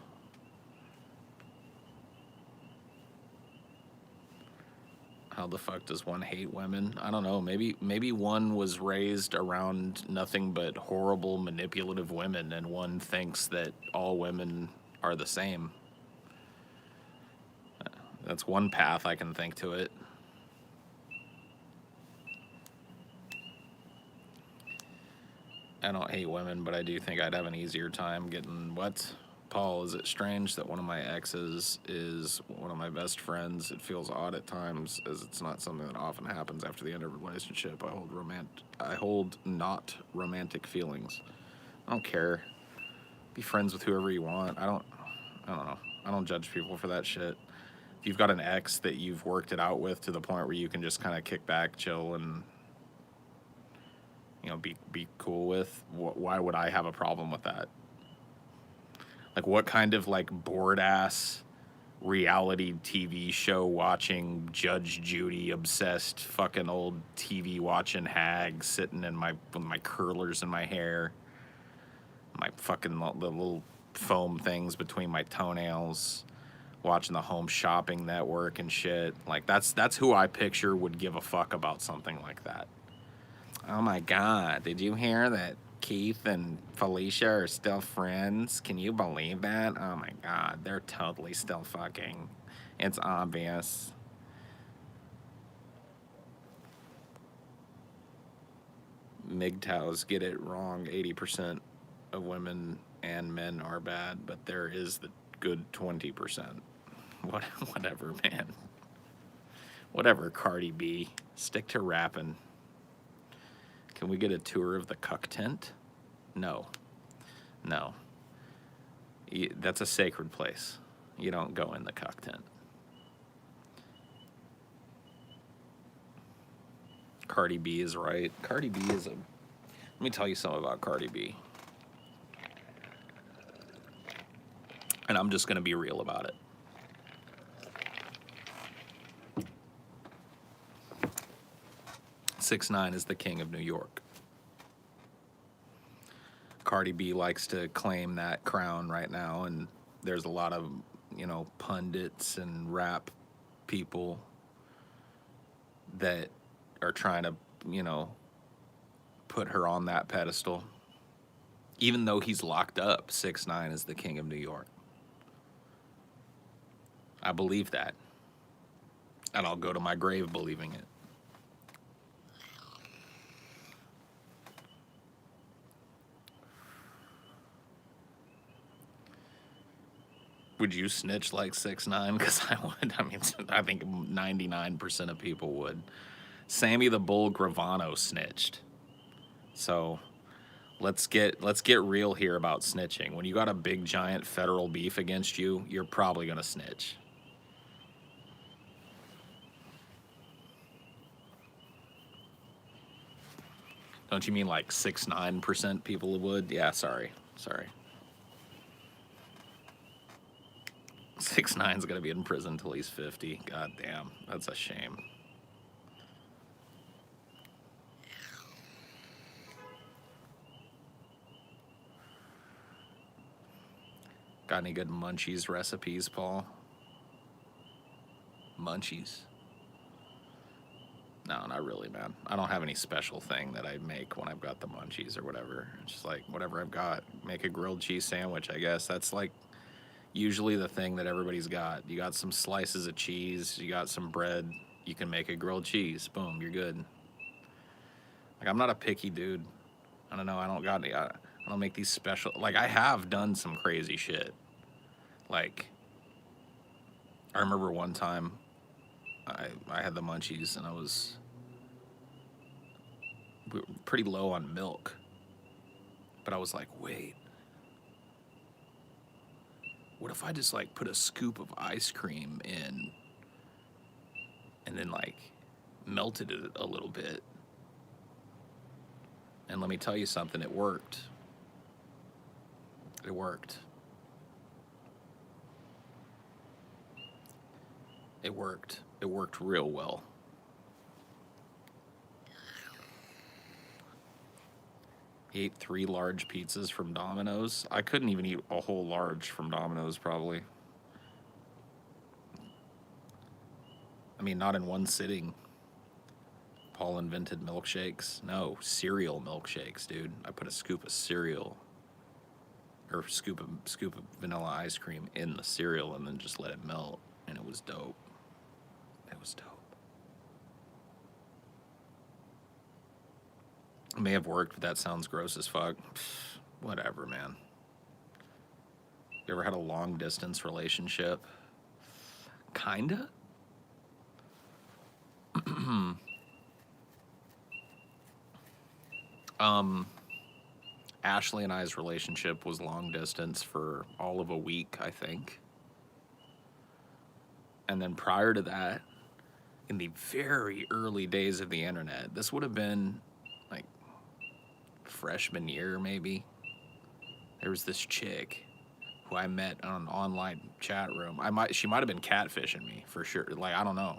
Speaker 1: How the fuck does one hate women? I don't know. Maybe one was raised around nothing but horrible, manipulative women, and one thinks that all women are the same. That's one path I can think to it. I don't hate women, but I do think I'd have an easier time getting what? Paul, is it strange that one of my exes is one of my best friends? It feels odd at times, as it's not something that often happens after the end of a relationship. I hold not romantic feelings. I don't care. Be friends with whoever you want. I don't know. I don't judge people for that shit. If you've got an ex that you've worked it out with to the point where you can just kind of kick back, chill, and you know, be cool with, why would I have a problem with that? Like, what kind of like bored ass reality TV show watching Judge Judy obsessed fucking old TV watching hag sitting in with my curlers in my hair, my fucking the little foam things between my toenails, watching the Home Shopping Network and shit. Like that's who I picture would give a fuck about something like that. Oh my God, did you hear that Keith and Felicia are still friends? Can you believe that? Oh my God, they're totally still fucking. It's obvious. MGTOWs get it wrong. 80% of women and men are bad, but there is the good 20%. Whatever, man. Whatever, Cardi B. Stick to rapping. Can we get a tour of the cuck tent? No. No. That's a sacred place. You don't go in the cuck tent. Cardi B is right. Cardi B is a... Let me tell you something about Cardi B. And I'm just going to be real about it. Six 9 is the king of New York. Cardi B likes to claim that crown right now, and there's a lot of, you know, pundits and rap people that are trying to, you know, put her on that pedestal. Even though he's locked up, 6 9 is the king of New York. I believe that. And I'll go to my grave believing it. Would you snitch like 6ix9ine? Because I would. I mean, I think 99% of people would. Sammy the Bull Gravano snitched. So let's get real here about snitching. When you got a big giant federal beef against you, you're probably gonna snitch. Don't you mean like 6ix9ine% people would? Yeah, sorry. 6ix9ine's gonna be in prison till he's 50. God damn, that's a shame. Got any good munchies recipes, Paul? Munchies? No, not really, man. I don't have any special thing that I make when I've got the munchies or whatever. It's just like whatever I've got. Make a grilled cheese sandwich, I guess. That's like usually the thing that everybody's got. You got some slices of cheese, you got some bread, you can make a grilled cheese. Boom, you're good. Like, I'm not a picky dude. I don't know, I don't make these special, like, I have done some crazy shit. Like, I remember one time I had the munchies and I was pretty low on milk. But I was like, wait, what if I just like put a scoop of ice cream in and then like melted it a little bit? And let me tell you something, it worked. It worked. It worked. It worked real well. He ate 3 large pizzas from Domino's. I couldn't even eat a whole large from Domino's, probably. I mean, not in one sitting. Paul invented milkshakes. No, cereal milkshakes, dude. I put a scoop of cereal or scoop of vanilla ice cream in the cereal and then just let it melt, and it was dope. It was dope. It may have worked, but that sounds gross as fuck. Whatever, man. You ever had a long distance relationship? Kinda. Ashley and I's relationship was long distance for all of a week, I think. And then prior to that, in the very early days of the internet, this would have been like freshman year, maybe. There was this chick who I met on an online chat room. She might have been catfishing me for sure. Like, I don't know.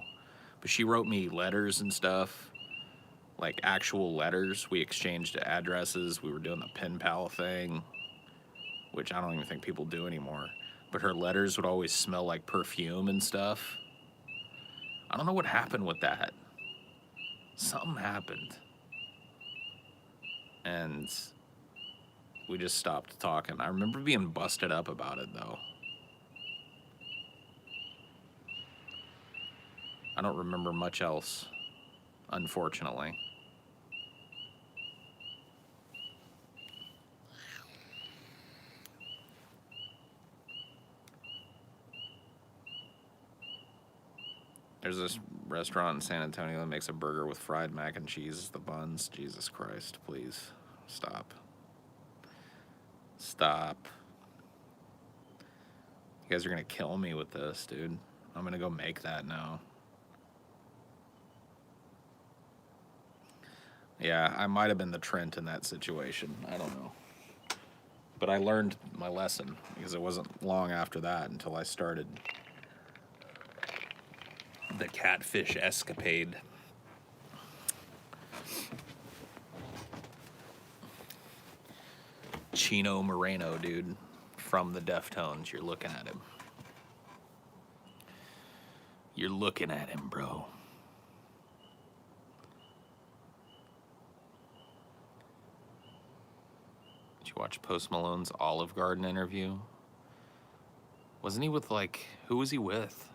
Speaker 1: But she wrote me letters and stuff, like actual letters. We exchanged addresses. We were doing the pen pal thing, which I don't even think people do anymore. But her letters would always smell like perfume and stuff. I don't know what happened with that. Something happened. And we just stopped talking. I remember being busted up about it, though. I don't remember much else, unfortunately. There's this restaurant in San Antonio that makes a burger with fried mac and cheese as the buns. Jesus Christ, please. Stop. Stop. You guys are gonna kill me with this, dude. I'm gonna go make that now. Yeah, I might have been the Trent in that situation. I don't know. But I learned my lesson, because it wasn't long after that until I started the catfish escapade. Chino Moreno, dude, from the Deftones. You're looking at him. You're looking at him, bro. Did you watch Post Malone's Olive Garden interview? Wasn't he with, like, who was he with?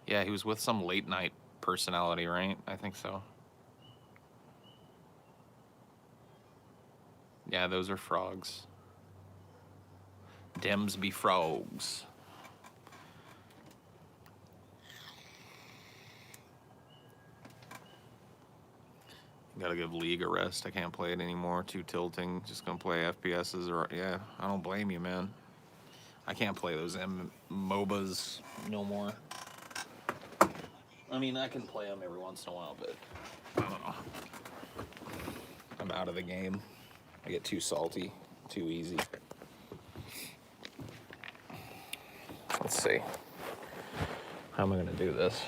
Speaker 1: Yeah, he was with some late night personality, right? I think so. Yeah, those are frogs. Dems be frogs. Gotta give League a rest. I can't play it anymore. Too tilting. Just gonna play FPSs or yeah. I don't blame you, man. I can't play those MOBAs no more. I mean, I can play them every once in a while, but I don't know. I'm out of the game. I get too salty, too easy. Let's see. How am I gonna do this?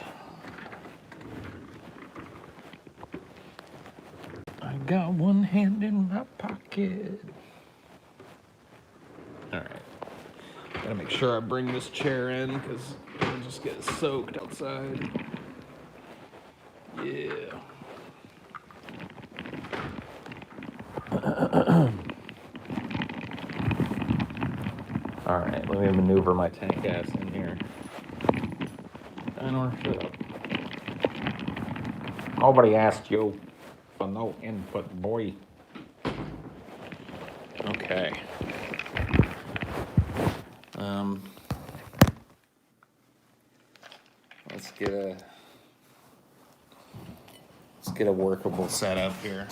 Speaker 1: I got one hand in my pocket. All right. Gotta make sure I bring this chair in because it'll just get soaked outside. Yeah. All right, let me maneuver my tank ass in here. Shut up. Nobody asked you for no input, boy. Okay. Let's get a workable setup here.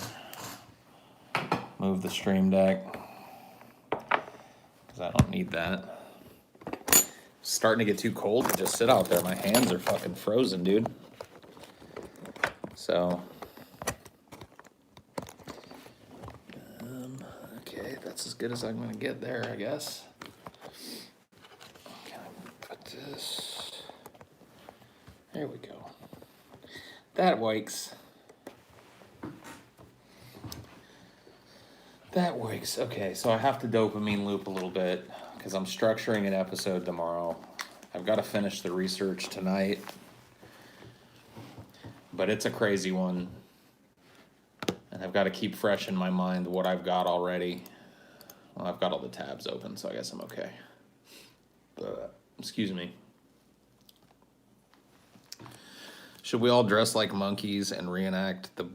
Speaker 1: Move the stream deck because I don't need that. It's starting to get too cold to just sit out there. My hands are fucking frozen, dude. So, okay, that's as good as I'm gonna get there, I guess. Can I put this? There we go. That works. That works. Okay, so I have to dopamine loop a little bit because I'm structuring an episode tomorrow. I've got to finish the research tonight, but it's a crazy one. And I've got to keep fresh in my mind what I've got already. Well, I've got all the tabs open, so I guess I'm okay. Excuse me. Should we all dress like monkeys and reenact the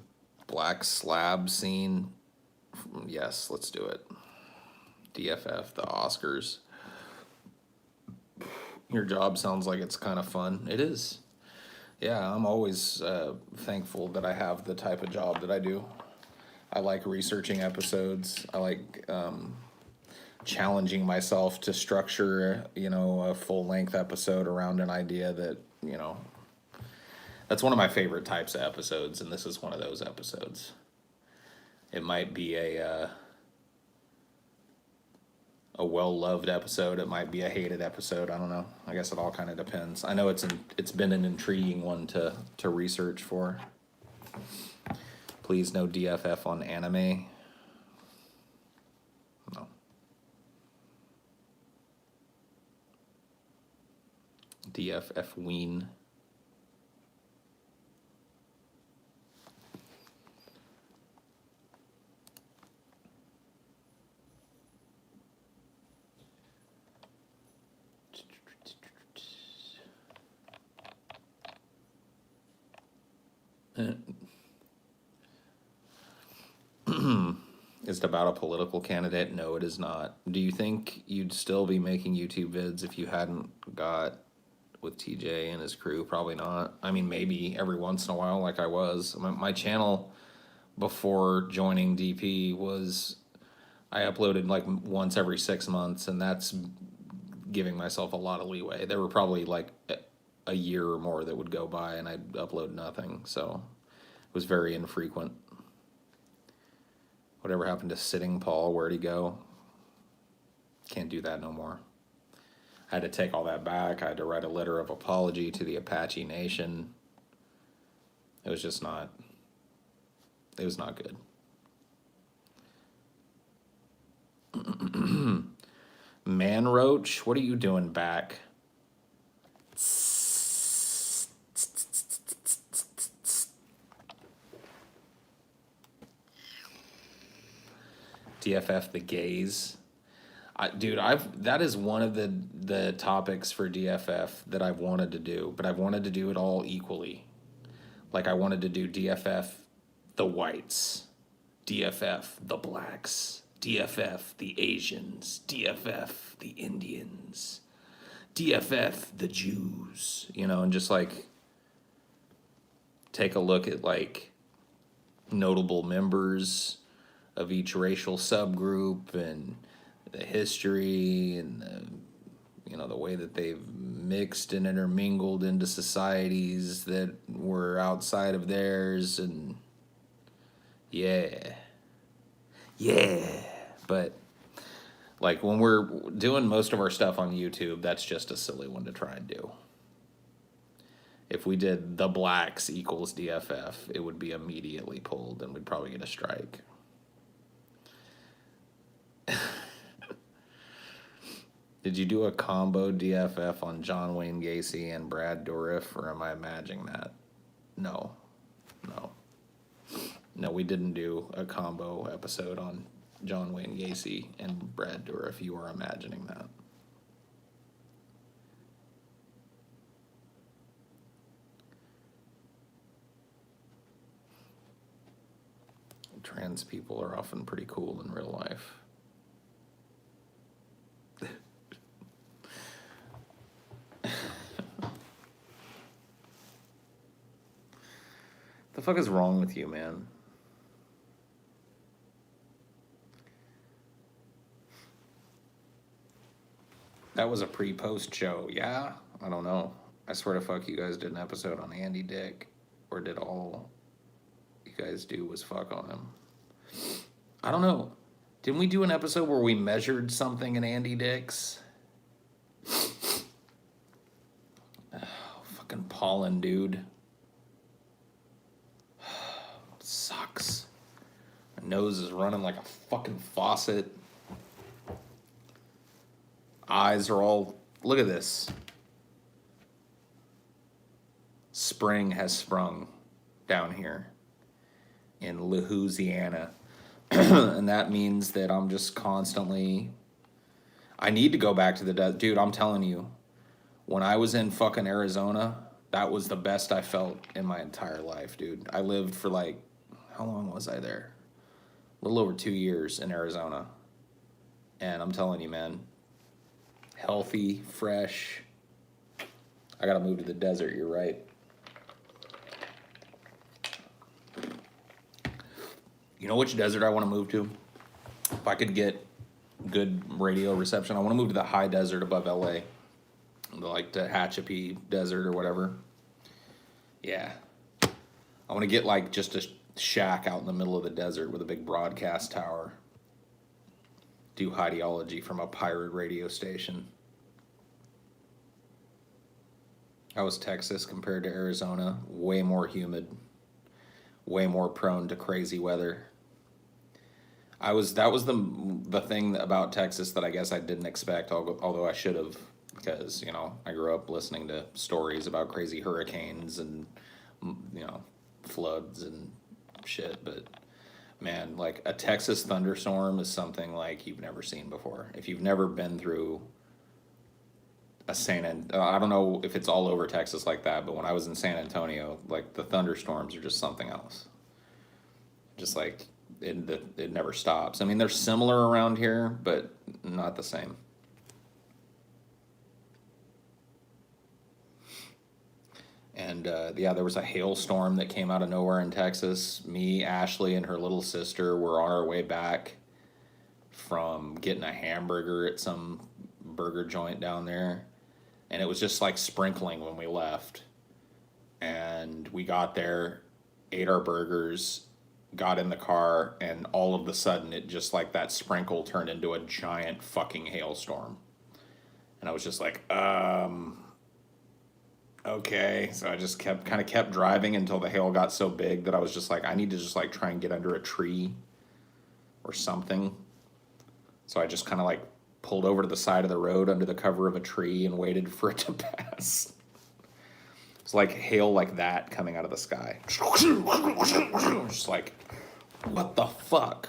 Speaker 1: black slab scene? Yes, let's do it. DFF, the Oscars. Your job sounds like it's kind of fun. It is. Yeah, I'm always thankful that I have the type of job that I do. I like researching episodes. I like challenging myself to structure, a full-length episode around an idea that, that's one of my favorite types of episodes, and this is one of those episodes. It might be a well-loved episode. It might be a hated episode. I don't know. I guess it all kind of depends. I know it's been an intriguing one to research for. Please no DFF on anime. No. DFF ween. Is it about a political candidate? No, it is not. Do you think you'd still be making YouTube vids if you hadn't got with TJ and his crew? Probably not. I mean, maybe every once in a while like I was. My channel before joining DP was, I uploaded like once every 6 months, and that's giving myself a lot of leeway. There were probably like a year or more that would go by and I'd upload nothing, so it was very infrequent. Whatever happened to Sitting Paul? Where'd he go? Can't do that no more. I had to take all that back. I had to write a letter of apology to the Apache Nation. It was just not, it was not good. Man Roach, what are you doing back? DFF the gays. Dude, that is one of the topics for DFF that I've wanted to do, but I've wanted to do it all equally. Like I wanted to do DFF the whites, DFF the blacks, DFF the Asians, DFF the Indians, DFF the Jews, and just like take a look at like notable members of each racial subgroup and the history and the way that they've mixed and intermingled into societies that were outside of theirs, and yeah. But like when we're doing most of our stuff on YouTube, that's just a silly one to try and do. If we did the blacks equals DFF, it would be immediately pulled and we'd probably get a strike. Did you do a combo DFF on John Wayne Gacy and Brad Dourif, or am I imagining that? No, we didn't do a combo episode on John Wayne Gacy and Brad Dourif. You are imagining that. Trans people are often pretty cool in real life. The fuck is wrong with you, man? That was a pre-post show, yeah? I don't know. I swear to fuck you guys did an episode on Andy Dick, or did all you guys do was fuck on him? I don't know. Didn't we do an episode where we measured something in Andy Dick's? Oh, fucking pollen, dude. Sucks. My nose is running like a fucking faucet. Eyes are all... Look at this. Spring has sprung down here in Louisiana. And that means that I'm just constantly... I need to go back to the desert. Dude, I'm telling you, when I was in fucking Arizona, that was the best I felt in my entire life, dude. I lived for like... How long was I there? A little over 2 years in Arizona. And I'm telling you, man, healthy, fresh. I gotta move to the desert, you're right. You know which desert I want to move to? If I could get good radio reception, I want to move to the high desert above LA. Like the Tehachapi Desert or whatever. Yeah. I want to get like just a shack out in the middle of the desert with a big broadcast tower. Do Highdeology from a pirate radio station. How was Texas compared to Arizona? Way more humid. Way more prone to crazy weather. That was the thing about Texas that I guess I didn't expect, although I should have, because, I grew up listening to stories about crazy hurricanes and, floods and shit, but man, like a Texas thunderstorm is something like you've never seen before. If you've never been through I don't know if it's all over Texas like that, but when I was in San Antonio, like the thunderstorms are just something else. Just like it never stops. I mean, they're similar around here, but not the same. And there was a hailstorm that came out of nowhere in Texas. Me, Ashley, and her little sister were on our way back from getting a hamburger at some burger joint down there. And it was just like sprinkling when we left. And we got there, ate our burgers, got in the car, and all of a sudden it just like that sprinkle turned into a giant fucking hailstorm. And I was just like, okay. So I just kept driving until the hail got so big that I was just like, I need to just like try and get under a tree or something. So I just kind of like pulled over to the side of the road under the cover of a tree and waited for it to pass. It's like hail like that coming out of the sky. Just like, what the fuck?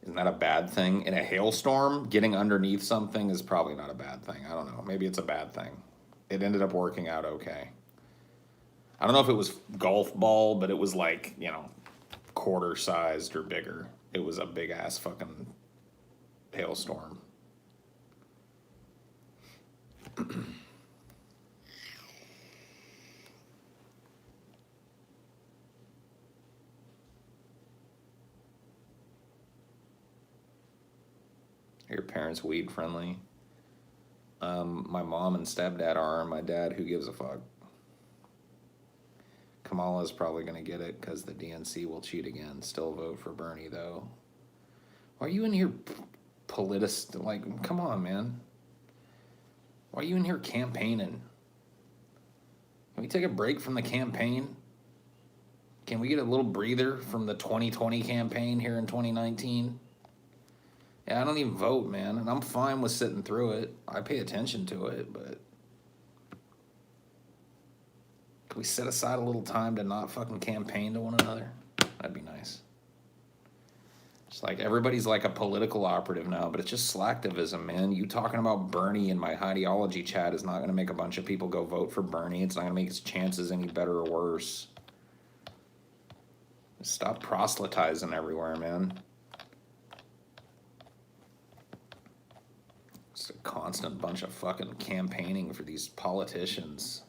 Speaker 1: Isn't that a bad thing? In a hailstorm, getting underneath something is probably not a bad thing. I don't know. Maybe it's a bad thing. It ended up working out okay. I don't know if it was golf ball, but it was like, quarter sized or bigger. It was a big ass fucking hailstorm. it's weed friendly. My mom and stepdad are. My dad, who gives a fuck? Kamala's probably going to get it because the DNC will cheat again. Still vote for Bernie, though. Why are you in here like, come on, man. Why are you in here campaigning? Can we take a break from the campaign? Can we get a little breather from the 2020 campaign here in 2019? Yeah, I don't even vote, man, and I'm fine with sitting through it. I pay attention to it, but can we set aside a little time to not fucking campaign to one another? That'd be nice. It's like everybody's like a political operative now, but it's just slacktivism, man. You talking about Bernie in my Highdeology chat is not going to make a bunch of people go vote for Bernie. It's not going to make his chances any better or worse. Stop proselytizing everywhere, man. It's a constant bunch of fucking campaigning for these politicians.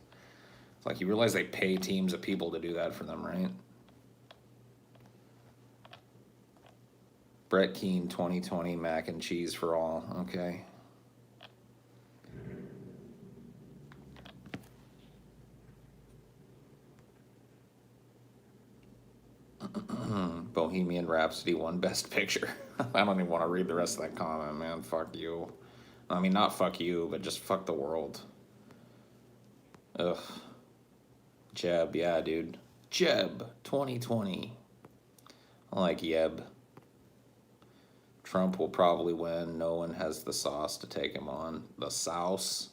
Speaker 1: It's like you realize they pay teams of people to do that for them, right? Brett Keane 2020 mac and cheese for all. Okay. Bohemian Rhapsody won Best Picture. I don't even want to read the rest of that comment, man. Fuck you. I mean, not fuck you, but just fuck the world. Ugh. Jeb, yeah, dude. Jeb 2020. I like Yeb. Trump will probably win. No one has the sauce to take him on. The sauce.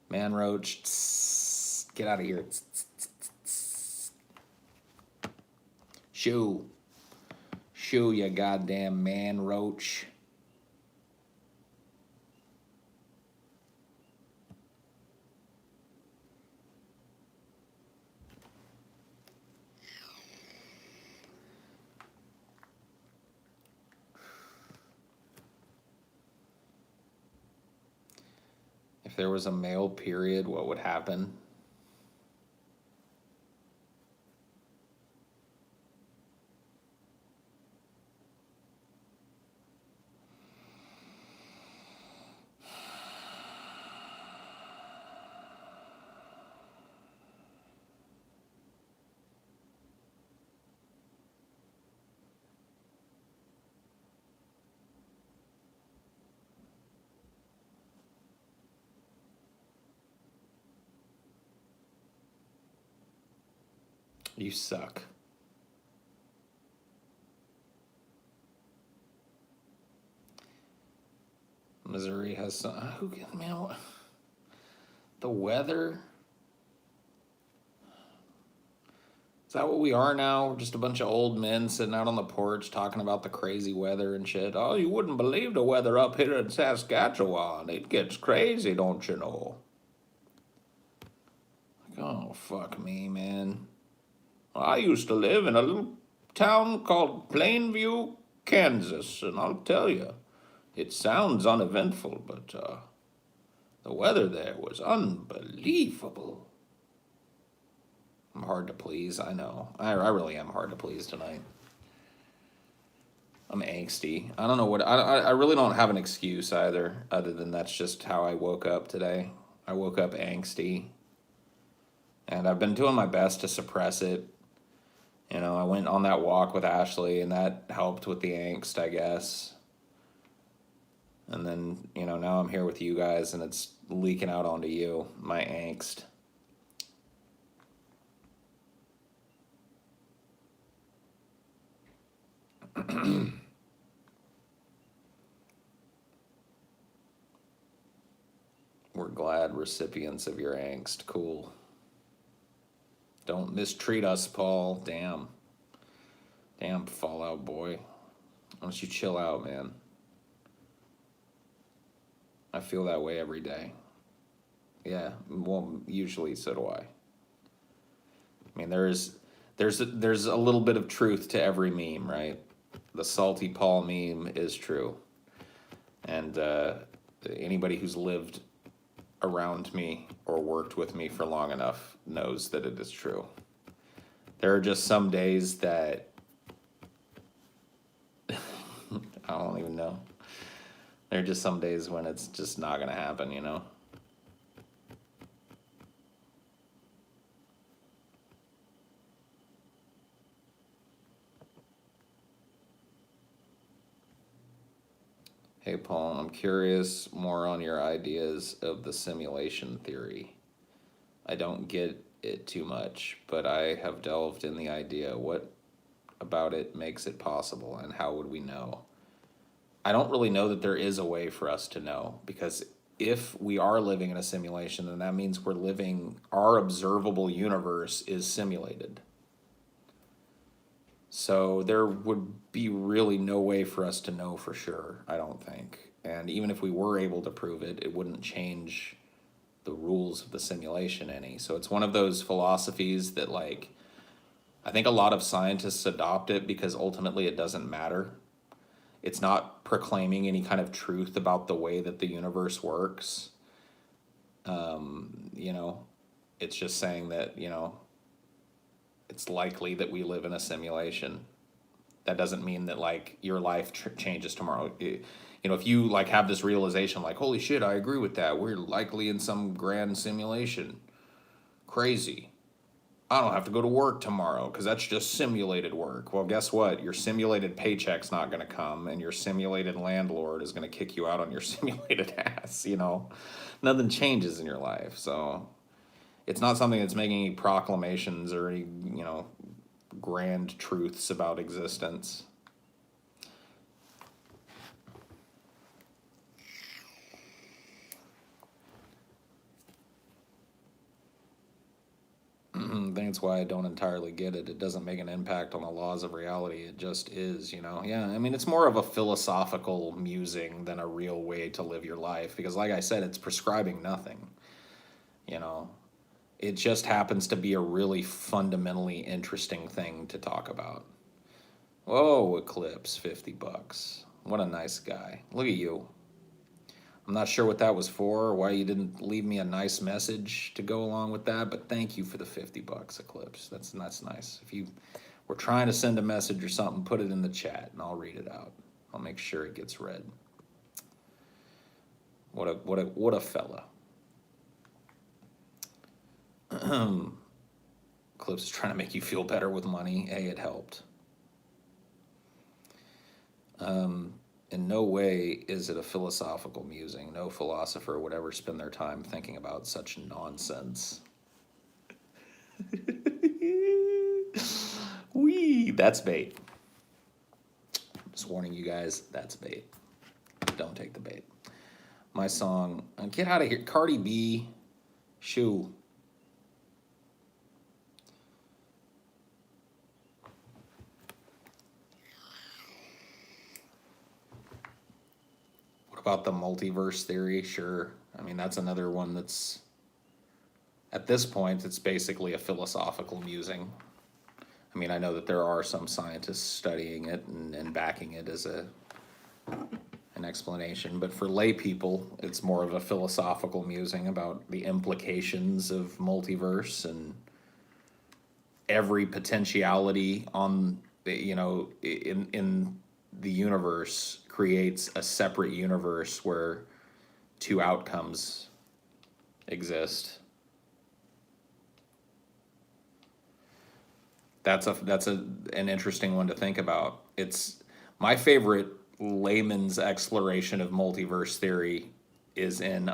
Speaker 1: Man Roach. Tss, get out of here. Tss, tss, tss, tss. Shoo. Shoo, you goddamn man roach. If there was a male period, what would happen? You suck. Missouri has some. Who can, man? What, the weather? Is that what we are now? We're just a bunch of old men sitting out on the porch talking about the crazy weather and shit. Oh, you wouldn't believe the weather up here in Saskatchewan. It gets crazy, don't you know? Like, oh, fuck me, man. I used to live in a little town called Plainview, Kansas, and I'll tell you, it sounds uneventful, but the weather there was unbelievable. I'm hard to please, I know. I really am hard to please tonight. I'm angsty. I don't know what, I really don't have an excuse either, other than that's just how I woke up today. I woke up angsty, and I've been doing my best to suppress it. You know, I went on that walk with Ashley, and that helped with the angst, I guess. And then, you know, now I'm here with you guys, and it's leaking out onto you, my angst. We're glad recipients of your angst. Cool. Don't mistreat us, Paul. Damn. Damn, Fallout boy. Why don't you chill out, man? I feel that way every day. Yeah, well, usually so do I. I mean, there's a little bit of truth to every meme, right? The salty Paul meme is true. And anybody who's lived around me or worked with me for long enough knows that it is true. There are just some days that I don't even know. There are just some days when it's just not going to happen, you know? Hey, Paul, I'm curious more on your ideas of the simulation theory. I don't get it too much, but I have delved in the idea. What about it makes it possible, and how would we know? I don't really know that there is a way for us to know, because if we are living in a simulation, then that means we're living, our observable universe is simulated. So there would be really no way for us to know for sure, I don't think. And even if we were able to prove it, it wouldn't change the rules of the simulation any. So it's one of those philosophies that, like, I think a lot of scientists adopt it because ultimately it doesn't matter. It's not proclaiming any kind of truth about the way that the universe works. You know, it's just saying that, you know, it's likely that we live in a simulation. That doesn't mean that, like, your life changes tomorrow. You know, if you, like, have this realization, like, holy shit, I agree with that. We're likely in some grand simulation. Crazy. I don't have to go to work tomorrow because that's just simulated work. Well, guess what? Your simulated paycheck's not going to come, and your simulated landlord is going to kick you out on your simulated ass, you know? Nothing changes in your life. So it's not something that's making any proclamations or any, you know, grand truths about existence. I think that's why I don't entirely get it. It doesn't make an impact on the laws of reality. It just is, you know? Yeah, I mean, it's more of a philosophical musing than a real way to live your life because, like I said, it's prescribing nothing, you know? It just happens to be a really fundamentally interesting thing to talk about. Whoa, Eclipse, $50. What a nice guy. Look at you. I'm not sure what that was for, or why you didn't leave me a nice message to go along with that, but thank you for the $50, Eclipse. That's nice. If you were trying to send a message or something, put it in the chat and I'll read it out. I'll make sure it gets read. What a fella. Eclipse is trying to make you feel better with money. Hey, it helped. In no way is it a philosophical musing. No philosopher would ever spend their time thinking about such nonsense. Wee, that's bait. Just warning you guys, that's bait. Don't take the bait. My song, get out of here. Cardi B, shoo. About the multiverse theory, sure. I mean, that's another one that's, at this point, it's basically a philosophical musing. I mean, I know that there are some scientists studying it and backing it as an explanation, but for lay people, it's more of a philosophical musing about the implications of multiverse and every potentiality on, you know, in the universe creates a separate universe where two outcomes exist. That's an interesting one to think about. It's my favorite layman's exploration of multiverse theory is in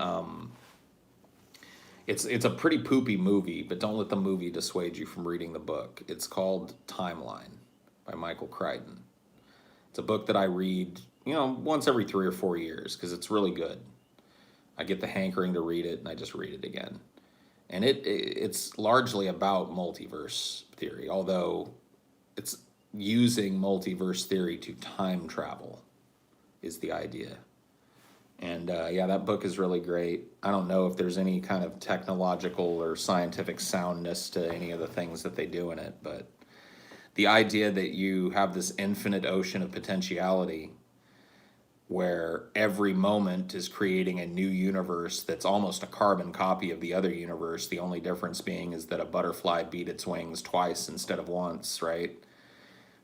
Speaker 1: it's a pretty poopy movie, but don't let the movie dissuade you from reading the book. It's called Timeline by Michael Crichton. It's a book that I read, you know, once every 3 or 4 years because it's really good. I get the hankering to read it and I just read it again. And it's largely about multiverse theory, although it's using multiverse theory to time travel is the idea. And yeah, that book is really great. I don't know if there's any kind of technological or scientific soundness to any of the things that they do in it, but the idea that you have this infinite ocean of potentiality where every moment is creating a new universe that's almost a carbon copy of the other universe, the only difference being is that a butterfly beat its wings twice instead of once, right?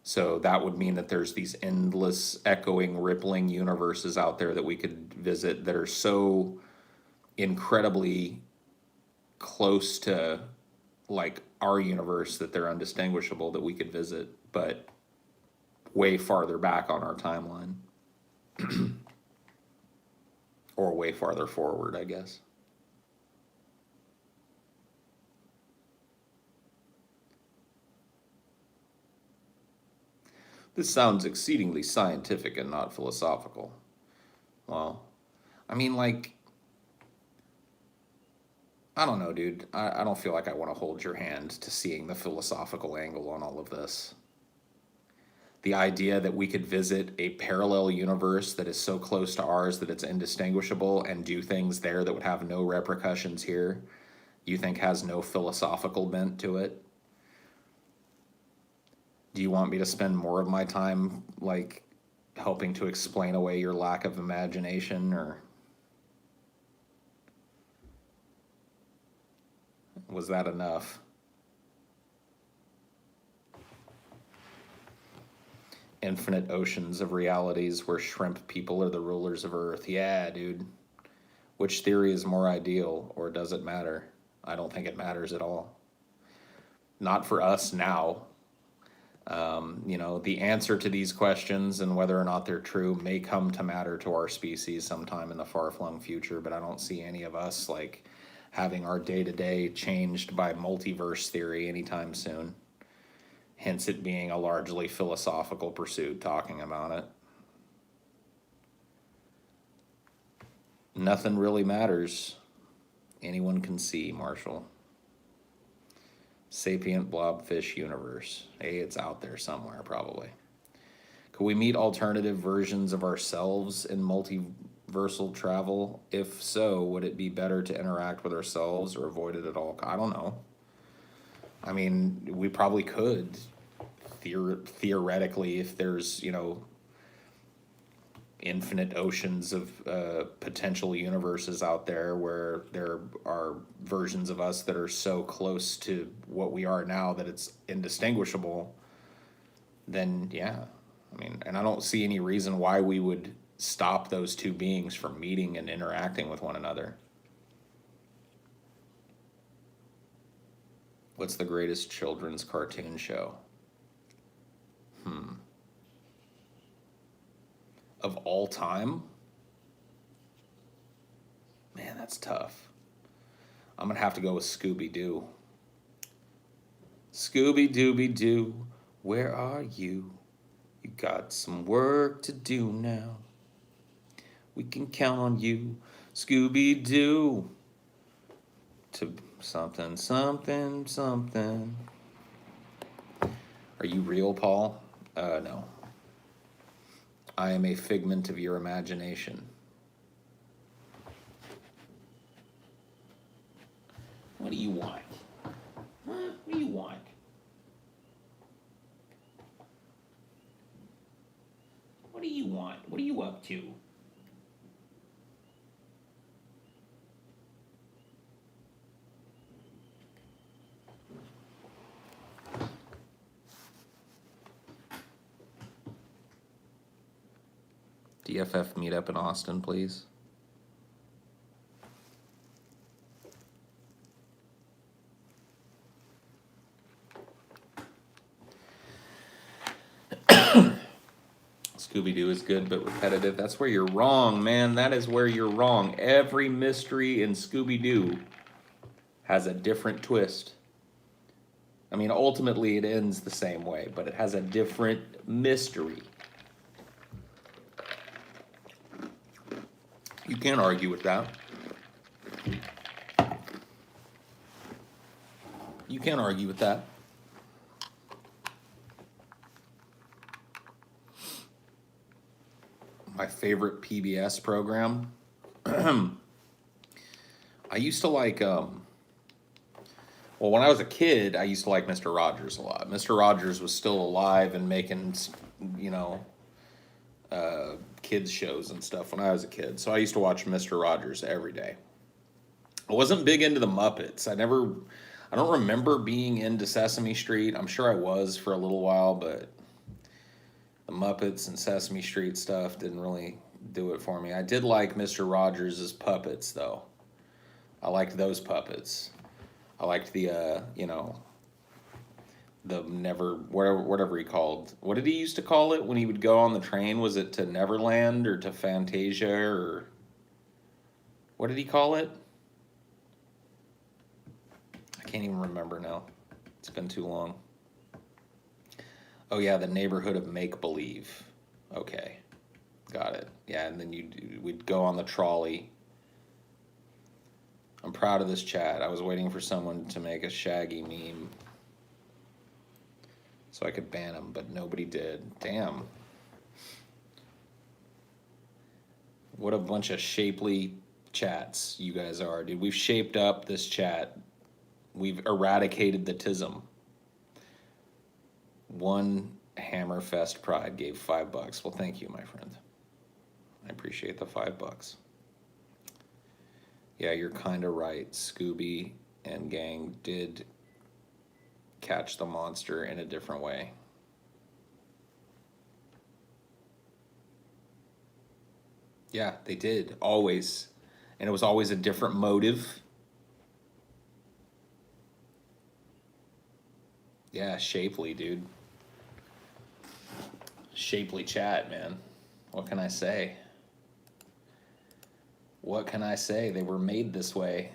Speaker 1: So that would mean that there's these endless echoing, rippling universes out there that we could visit that are so incredibly close to like our universe that they're undistinguishable that we could visit, but way farther back on our timeline. Or way farther forward, I guess. This sounds exceedingly scientific and not philosophical. Well, I mean, like, I don't know, dude. I don't feel like I want to hold your hand to seeing the philosophical angle on all of this. The idea that we could visit a parallel universe that is so close to ours that it's indistinguishable and do things there that would have no repercussions here, you think has no philosophical bent to it? Do you want me to spend more of my time, like, helping to explain away your lack of imagination, or was that enough? Infinite oceans of realities where shrimp people are the rulers of Earth. Yeah, dude. Which theory is more ideal, or does it matter? I don't think it matters at all. Not for us now. The answer to these questions and whether or not they're true may come to matter to our species sometime in the far-flung future, but I don't see any of us, like, having our day-to-day changed by multiverse theory anytime soon. Hence it being a largely philosophical pursuit talking about it. Nothing really matters. Anyone can see, Marshall. Sapient blobfish universe. Hey, it's out there somewhere, probably. Could we meet alternative versions of ourselves in multiversal travel? If so, would it be better to interact with ourselves or avoid it at all? I don't know. I mean, we probably could, theoretically, if there's, infinite oceans of potential universes out there where there are versions of us that are so close to what we are now that it's indistinguishable, then yeah. I mean, and I don't see any reason why we would stop those two beings from meeting and interacting with one another. What's the greatest children's cartoon show? Of all time? Man, that's tough. I'm gonna have to go with Scooby-Doo. Scooby-Dooby-Doo, where are you? You got some work to do now. We can count on you, Scooby-Doo, to something, something, something. Are you real, Paul? No. I am a figment of your imagination. What do you want? Huh? What do you want? What do you want? What are you up to? DFF meetup in Austin, please. Scooby-Doo is good but repetitive. That's where you're wrong, man. That is where you're wrong. Every mystery in Scooby-Doo has a different twist. I mean, ultimately it ends the same way, but it has a different mystery. You can't argue with that. You can't argue with that. My favorite PBS program. I used to like, well, when I was a kid, I used to like Mr. Rogers a lot. Mr. Rogers was still alive and making, kids shows and stuff when I was a kid. So I used to watch Mr. Rogers every day. I wasn't big into the Muppets. I don't remember being into Sesame Street. I'm sure I was for a little while, but The Muppets and Sesame Street stuff didn't really do it for me. I did like Mr. Rogers' puppets, though. I liked those puppets. I liked the, the never, whatever he called. What did he used to call it when he would go on the train? Was it to Neverland or to Fantasia or what did he call it? I can't even remember now. It's been too long. Oh yeah, the neighborhood of make-believe. Okay, got it. Yeah, and then we'd go on the trolley. I'm proud of this chat. I was waiting for someone to make a Shaggy meme so I could ban him, but nobody did. Damn. What a bunch of shapely chats you guys are, dude. We've shaped up this chat. We've eradicated the tism. One Hammerfest Pride gave $5. Well, thank you, my friend. I appreciate the $5. Yeah, you're kind of right. Scooby and gang did catch the monster in a different way. Yeah, they did, always. And it was always a different motive. Yeah, shapely, dude. Shapely chat, man. What can I say? What can I say? They were made this way.